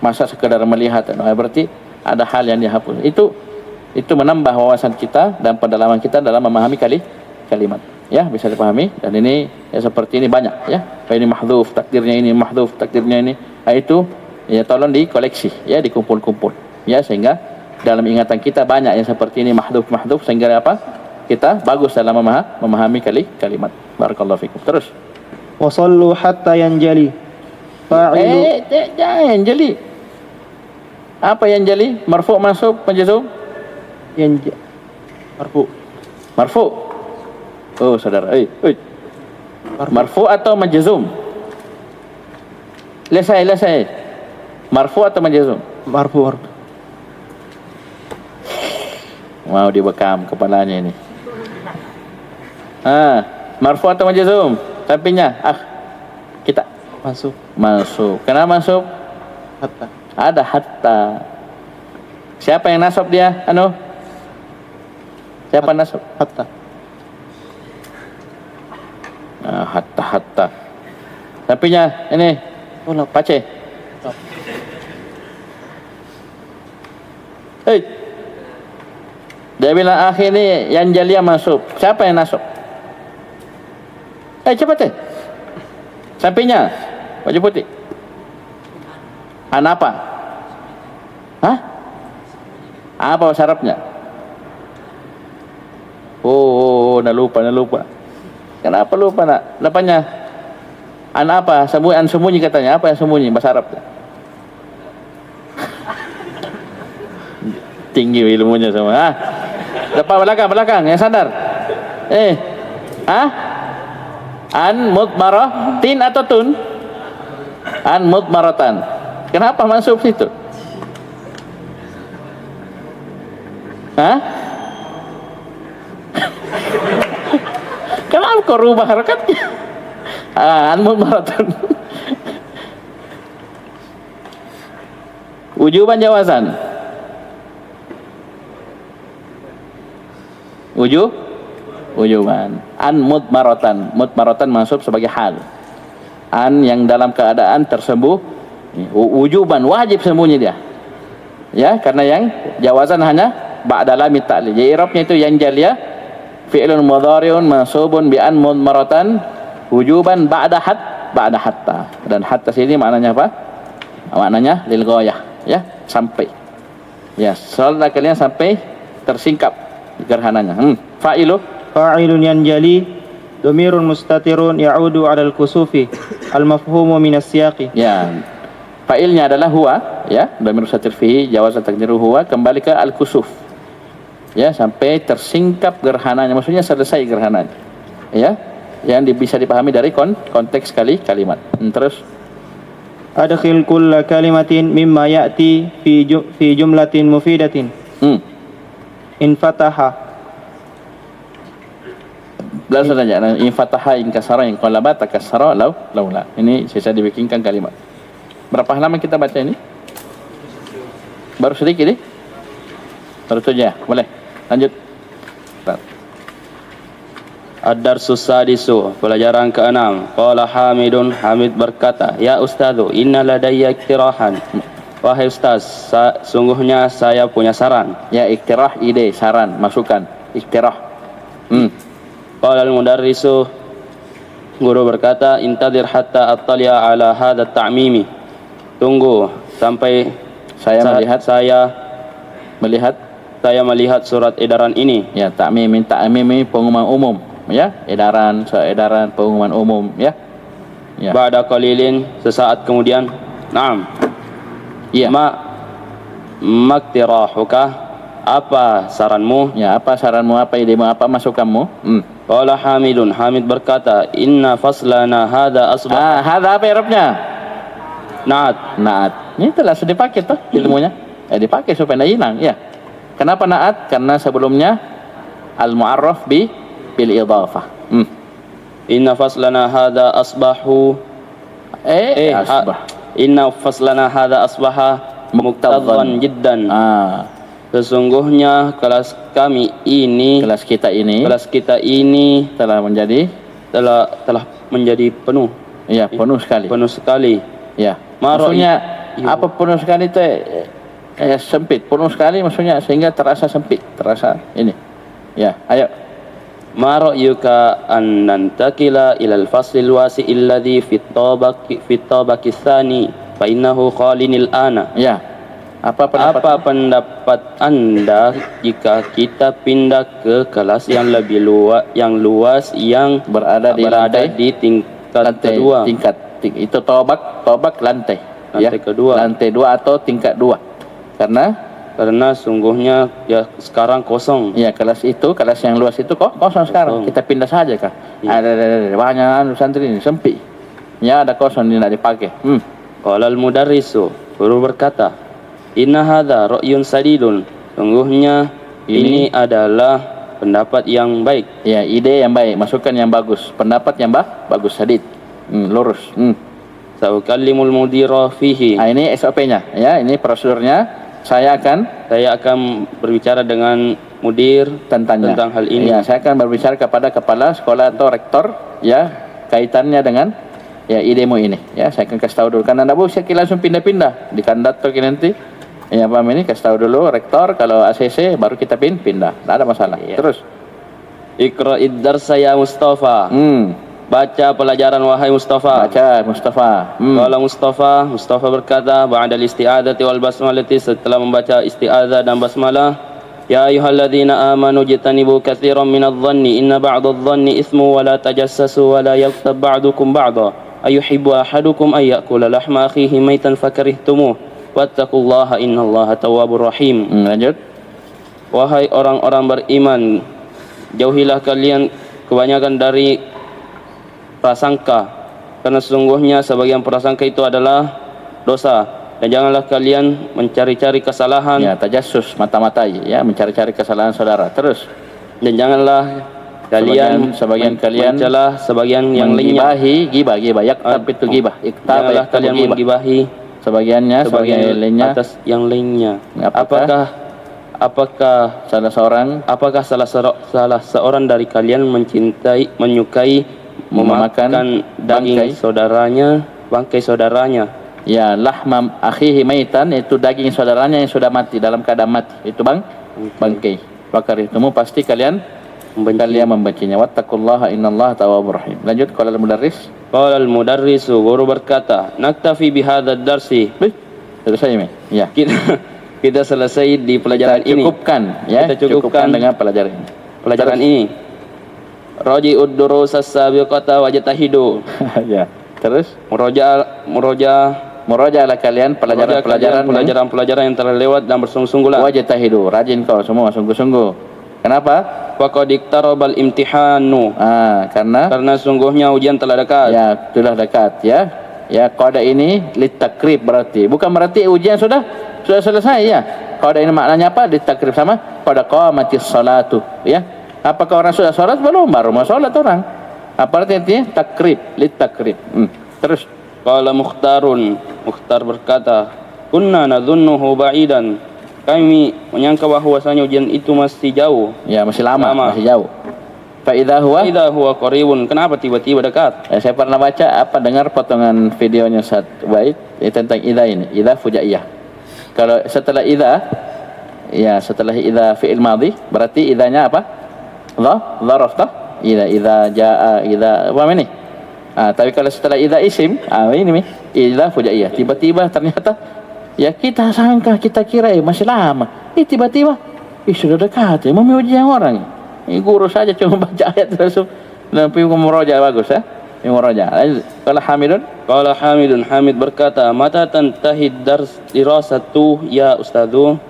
Masa sekedar melihat, berarti ada hal yang dihapus. Itu menambah wawasan kita dan pendalaman kita dalam memahami kalimat. Ya, bisa dipahami. Dan ini ya seperti ini banyak ya. Ini mahdhuf, takdirnya ini mahdhuf, takdirnya ini. Nah, itu ya tolong dikoleksi, ya dikumpul-kumpul. Ya, sehingga dalam ingatan kita banyak yang seperti ini mahdhuf sehingga apa? Kita bagus dalam memahami kalimat. Barakallahu fikum. Terus. Wa sallu hatta yanjali. Fa'ilu. Jangan jeli. Apa yang jeli? Marfu, mansub, majzum? Marfu. Oh, saudara. Marfu atau majzum? Lesai. Marfu atau majzum? Marfu. Mau dibekam kepalanya ini. Marfu atau majzum? Sampingnya kita masuk. Kenapa masuk? Hatta. Ada hatta. Siapa yang nasab dia? Siapa nasab? Hatta. Hatta. Sampingnya ini pace. Dia bilang akhir ni yang jalia masuk. Siapa yang nasab? Cepat sampingnya baju putih. Apa? Apa syaratnya? Dah lupa. Kenapa lupa nak? Depannya apa? Sembunyi katanya. Apa yang sembunyi bahasa Arab? Tinggi ilmunya semua. Depan belakang yang sadar. An mudmaratin atau tun? An mudmaratan. Kenapa masuk situ? Kenapa kau rubah harakatnya? An mudmaratan. Wujuban jawazan. Wujuban. An mudmaratan masuk sebagai hal. An yang dalam keadaan tersembunyi. Wujuban wajib sembunyi dia. Ya, karena yang jawazan hanya ba'da lam ta'lil. Jadi i'rabnya itu yang jaliyah fi'lun mudhari'un mansubun bi an mudmaratan wujuban ba'da hatta. Dan hatta sini maknanya apa? Maknanya lil ghayah, ya, sampai. Ya, soalnya kalian sampai tersingkap gerhananya. Fa'ilun yanjali dhamirun mustatirun ya'udu 'ala al-kusufi al-mafhumu min as-siyaqi. Ya. Fa'ilnya adalah huwa, ya, dhamir mustatir fihi jawazan takdiru huwa, kembali ke al-kusuf. Ya, sampai tersingkap gerhananya, maksudnya selesai gerhananya. Ya, yang bisa dipahami dari konteks kalimat. Terus Adkhil kulla kalimatin mimma ya'ti fi jumlatin mufidatin. In fataha. Langsung saja. In fataha in kasara in qalaba takassara laula. Ini saya dibikinkan kalimat. Berapa halaman kita baca ini? Baru sedikit nih. Baru saja. Boleh. Lanjut. Ad-darsus sadisu, pelajaran ke-6. Qala Hamidun, Hamid berkata, "Ya Ustadzu, inna ladayya iktirahan." Wahai Ustaz, sungguhnya saya punya saran. Ya, iktirah ide, saran, masukan. Iktirah. Qala al-mudarrisu, guru berkata, "Intadir hatta attali'a ala hadha at-ta'mimi." Tunggu sampai saya melihat surat edaran ini. Ya, ta'mim pengumuman umum, ya, edaran pengumuman umum, ya. Ba'da qalilin, sesaat kemudian. Naam. Ya. Maktirahuka, apa saranmu? Ya, apa saranmu, apa idemu, apa masukanmu? Qala Hamidun, Hamid berkata, "Inna faslana hadha asbah." Hadha apa i'rabnya? Naat. Ini telah sudah dipakai tuh ilmunya. Dipakai supaya tidak hilang, ya. Kenapa naat? Karena sebelumnya al-mu'arraf bil idhafah. Inna faslana hadha asbahu asbah. Inna faslana hadha asbaha muktadhan jiddan. Sesungguhnya kelas kita ini telah menjadi penuh. Ya, penuh sekali. Penuh sekali. Ya. Maksudnya apa penuh sekali itu? Sempit. Penuh sekali maksudnya sehingga terasa sempit, terasa ini. Ya, ayo. Ma ra'yuka an nantakila ila al-faslil wasi'il ladzi fi at-tabaqi tsani fa innahu qalinil ana. Ya. Apa pendapat Anda jika kita pindah ke kelas yang lebih luas yang berada di tingkat kedua? Itu tobak lantai. Lantai kedua. Lantai 2 atau tingkat 2. Karena sungguhnya ya sekarang kosong. Ya, kelas yang luas itu kosong sekarang. Kita pindah saja kah? Ya. Ada banyak santri ini sempit. Ya, ada kosong tidak dipakai. Qala al-mudarrisu, guru berkata, inna hadza ra'yun sadidun. Sungguhnya ini adalah pendapat yang baik. Ya, ide yang baik, masukan yang bagus, pendapat yang bagus, sadid. Lurus. Sa'ukallimul mudira fihi. Ini SOP-nya, ya, ini prosedurnya. Saya akan berbicara dengan mudir tentang hal ini. Ya, saya akan berbicara kepada kepala sekolah atau rektor, ya, kaitannya dengan ya idemu ini. Ya, saya akan kasih tahu dulu. Karena Anda bisa langsung pindah-pindah di kandidat nanti. Ya, paham ini? Kasih tahu dulu rektor, kalau ACC baru kita pindah. Tidak ada masalah. Ya. Terus. Iqra'id darsa ya Mustafa. Baca pelajaran wahai Mustafa. Baca Mustafa. Kalau Mustafa berkata ba'da al-isti'adzati wal basmalati, setelah membaca isti'adzah dan basmalah, ya ayyuhalladzina amanu jitanibu katsiran minadh-dhanni inna ba'dadh-dhanni itsmu wa la tajassasu wa la yaghtab ba'dukum ba'dha ayuhibbu ahadukum ay ya'kula lahma akhihi maitan fakarihtumuh wattaqullaha innallaha tawwabur rahim. Lanjut. Wahai orang-orang beriman, jauhilah kalian kebanyakan dari prasangka, karena sesungguhnya sebagian prasangka itu adalah dosa, dan janganlah kalian mencari-cari kesalahan. Ya, tajassus, mata-matai, ya, mencari-cari kesalahan saudara. Terus. Dan janganlah sebagian kalian mencela sebagian yang lainnya. Gibah, yaktab itu gibah. Janganlah kalian menggibahi sebagian lainnya atas yang lainnya. Apakah salah seorang dari kalian menyukai memakan daging bangkai saudaranya? Ya, lahma akhihi maitan, itu daging saudaranya yang sudah mati, dalam keadaan mati. Itu bangkai. Fakarihtumu, pasti kalian membencinya. Wattaqullaha innallaha tawwabur rahim. Lanjut. Qala al-mudarrisu, guru berkata, naktafi bihadzal darsi. Selesai mi? Ya. Kita selesai di pelajaran ini. Kita cukupkan dengan pelajaran ini. Raji'ud durus as-sabiqata wajtahidu. Ya. Terus murajalah kalian pelajaran yang telah lewat dan bersungguh-sungguhlah. Wajtahidu, rajin kau semua, sungguh-sungguh. Kenapa? Faqad iqtarabal imtihanu. Karena sungguhnya ujian telah dekat. Ya, telah dekat, ya. Ya, qada ini litakrib berarti. Bukan berarti ujian sudah selesai, ya. Qada ini maknanya apa? Litakrib sama qad qamatis salatu, ya. Apakah orang sudah sholat? Belum, baru mau sholat orang. Apa artinya? Litakrib. Terus. Qala Mukhtar berkata, kunna nadhunnuhu ba'idan. Kami menyangka bahwasanya ujian itu masih jauh. Ya, masih lama. Masih jauh. Fa idza huwa qaribun. Kenapa tiba-tiba dekat? Saya pernah baca dengar potongan videonya satu bait tentang idza ini. Idza fujaiyah. Kalau setelah idza fi'il madhi, berarti idzanya apa? Dharaf tah. Idza jaa apa ini? Tapi kalau setelah idza isim, ini idza fujaiyah. Tiba-tiba ternyata ya kita sangka, kita kira masih lama. Tiba-tiba sudah dekat, mau ujian orang. Guru saja cuma baca ayat langsung tapi muroja bagus, ya. Muroja. Qala Hamid berkata, mata tantahi dirasatu ya ustadzu?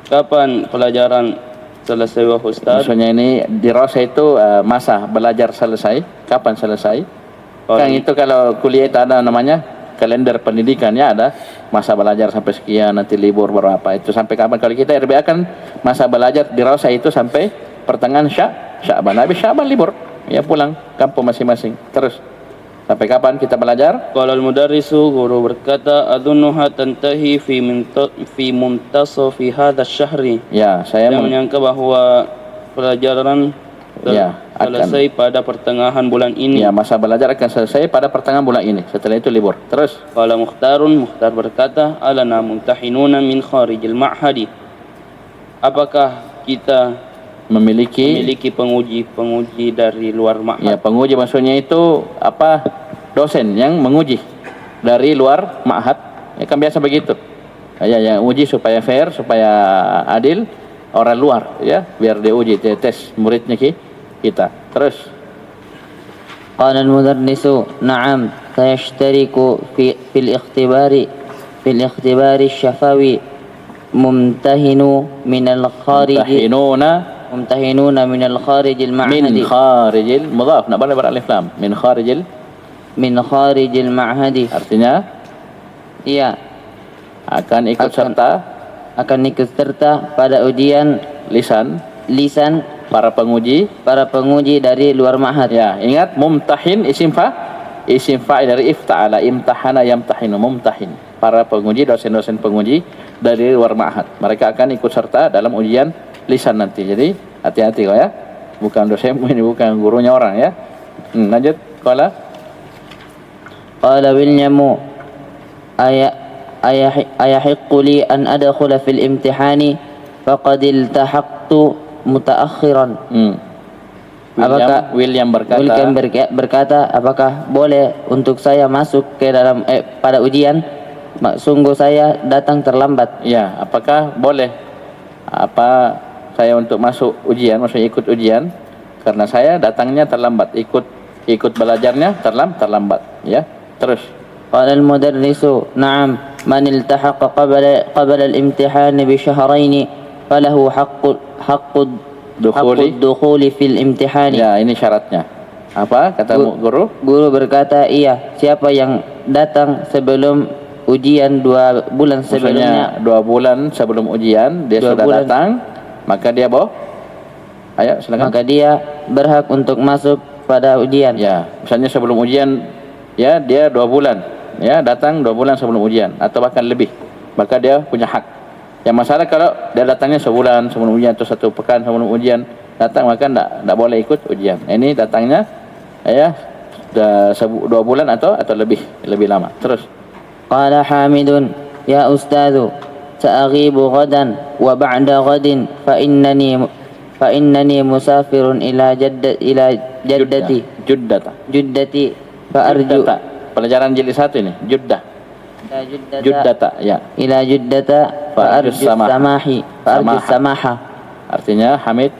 Kapan pelajaran selesai wahai ustaz? Maksudnya ini dirasa itu masa belajar selesai. Kapan selesai? Kan itu kalau kuliah itu ada namanya kalender pendidikannya ada masa belajar sampai sekian, nanti libur berapa, itu sampai kapan. Kalau kita RBA kan masa belajar di Rausa itu sampai pertengahan Sya'ban. Habis Sya'ban libur, ya pulang kampung masing-masing. Terus sampai kapan kita belajar? Qala al-mudarrisu, guru berkata, adunnuha tantahi fi muntasafi hadha syahri. Ya, saya menyangka bahwa pelajaran selesai pada pertengahan bulan ini. Ya, masa belajar akan selesai pada pertengahan bulan ini. Setelah itu libur. Terus qala Mukhtar berkata, alana mumtahinuna min kharijil ma'hadi. Apakah kita memiliki penguji dari luar ma'had? Ya, penguji maksudnya itu apa? Dosen yang menguji dari luar ma'had. Ya kan biasa begitu. Ya, yang uji supaya fair, supaya adil, orang luar ya, biar dia uji, dia tes muridnya kita. Terus qala al-mudarrisu na'am sayashtariku fil ikhtibari syafawi mumtahinuna min al-kharij al-ma'hadi min kharijil mudhaf, nak boleh beralif lam, min kharijil ma'hadi, artinya ia akan ikut serta pada ujian lisan para penguji dari luar ma'had. Ya, ingat mumtahin isim fa'il dari ifta'ala, imtahana yamtahinu, mumtahin. Para penguji, dosen-dosen penguji dari luar ma'had. Mereka akan ikut serta dalam ujian lisan nanti. Jadi hati-hati kau ya. Bukan dosen ini, bukan gurunya orang ya. Lanjut. Qala wilnyamu ayahiqqu li an adkhula fil imtihani faqad iltahaqtu mutaakhiran. William berkata, apakah boleh untuk saya masuk ke dalam pada ujian? Sungguh saya datang terlambat. Ya, apakah boleh saya untuk masuk ujian, maksudnya ikut ujian, karena saya datangnya terlambat, ikut belajarnya terlambat ya. Terus qala al-mudarrisu na'am man iltahaqa qabla al-imtihan bi shahrayn falahu haqqu dukhuli fil imtihan. Ya, ini syaratnya. Apa kata guru? Guru berkata, iya, siapa yang datang sebelum ujian 2 bulan sebelumnya, 2 bulan sebelum ujian dia sudah datang, maka dia ayo silakan. Maka dia berhak untuk masuk pada ujian. Ya, misalnya sebelum ujian ya dia 2 bulan ya, datang 2 bulan sebelum ujian atau bahkan lebih, maka dia punya hak. Yang masalah kalau dia datangnya sebulan sebelum ujian atau 1 pekan sebelum ujian datang, maka tidak boleh ikut ujian. Ini datangnya ya 2 bulan atau lebih lama. Terus qala Hamidun ya ustadzu sa'ghibu ghadan wa ba'da ghadin fa innani musafirun ila jaddati fa arju. Pelajaran jilid 1 ini Juddata ya. Ila Juddata fa arju samaha. Artinya Hamid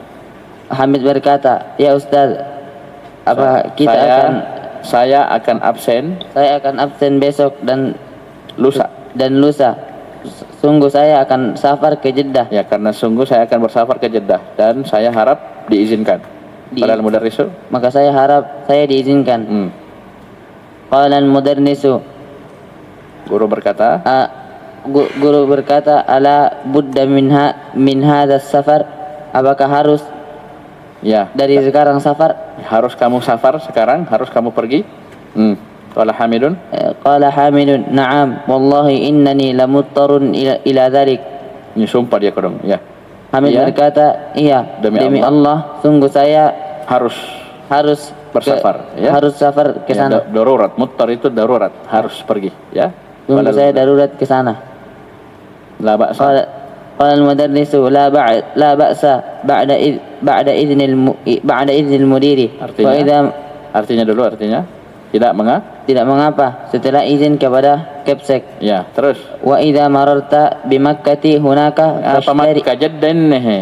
berkata, ya Ustaz, saya akan absen besok dan lusa. Sungguh saya akan safar ke Jeddah. Ya, karena sungguh saya akan bersafar ke Jeddah dan saya harap diizinkan. Qala al-mudarrisu, maka saya harap saya diizinkan. Qala al-mudarrisu, guru berkata, ala budda min hadha safar, apakah harus dari sekarang safar? Harus kamu safar sekarang, harus kamu pergi. Qala Hamidun, na'am wallahi innani lamuttarun ila dhalik. Ini sumpah dia kodong ya. Hamid berkata, iya, demi Allah sungguh saya harus bersafar harus safar ke sana. Darurat, muttar itu darurat, harus pergi ya. Sungguh saya darurat ke sana. La ba'sa. Qala al-mudarrisu la ba'sa ba'da idznil mudiri. Artinya tidak mengapa setelah izin kepada Kepsek. Ya, terus. Wa idza mararta bi Makkah hunaka fashtari. Apa Makkah?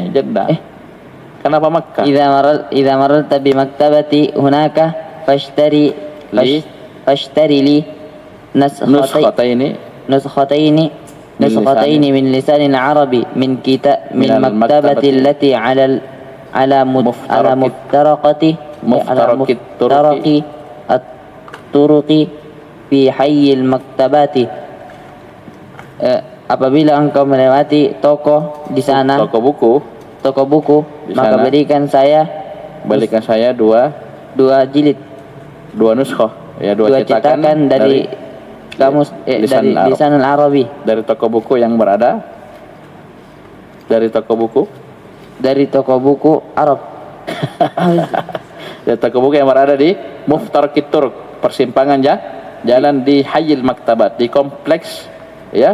Jeddah. Kenapa Makkah? Idza mararta bi maktabati hunaka fashtari li nuskhataini min lisan al-arabi min maktabati allati ala muftaraqati at-turuqi fi hayyil maktabati. Apabila engkau melewati toko di sana, toko buku, maka berikan saya dua jilid, dua nuskhoh, ya dua cetakan dari kamus dari Lisanul Arabi, dari toko buku yang berada dari toko buku Arab. Dari toko buku yang berada di Muftarakit Turk, persimpangan jalan di Hayyil Maktabat, di kompleks ya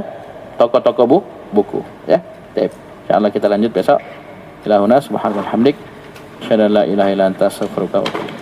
toko-toko buku ya. Baik. Insyaallah kita lanjut besok. Ilahuna subhanallahi wa bihamdik. Asyhadu an la ilaha illa anta astaghfiruka wa atubu ilaik.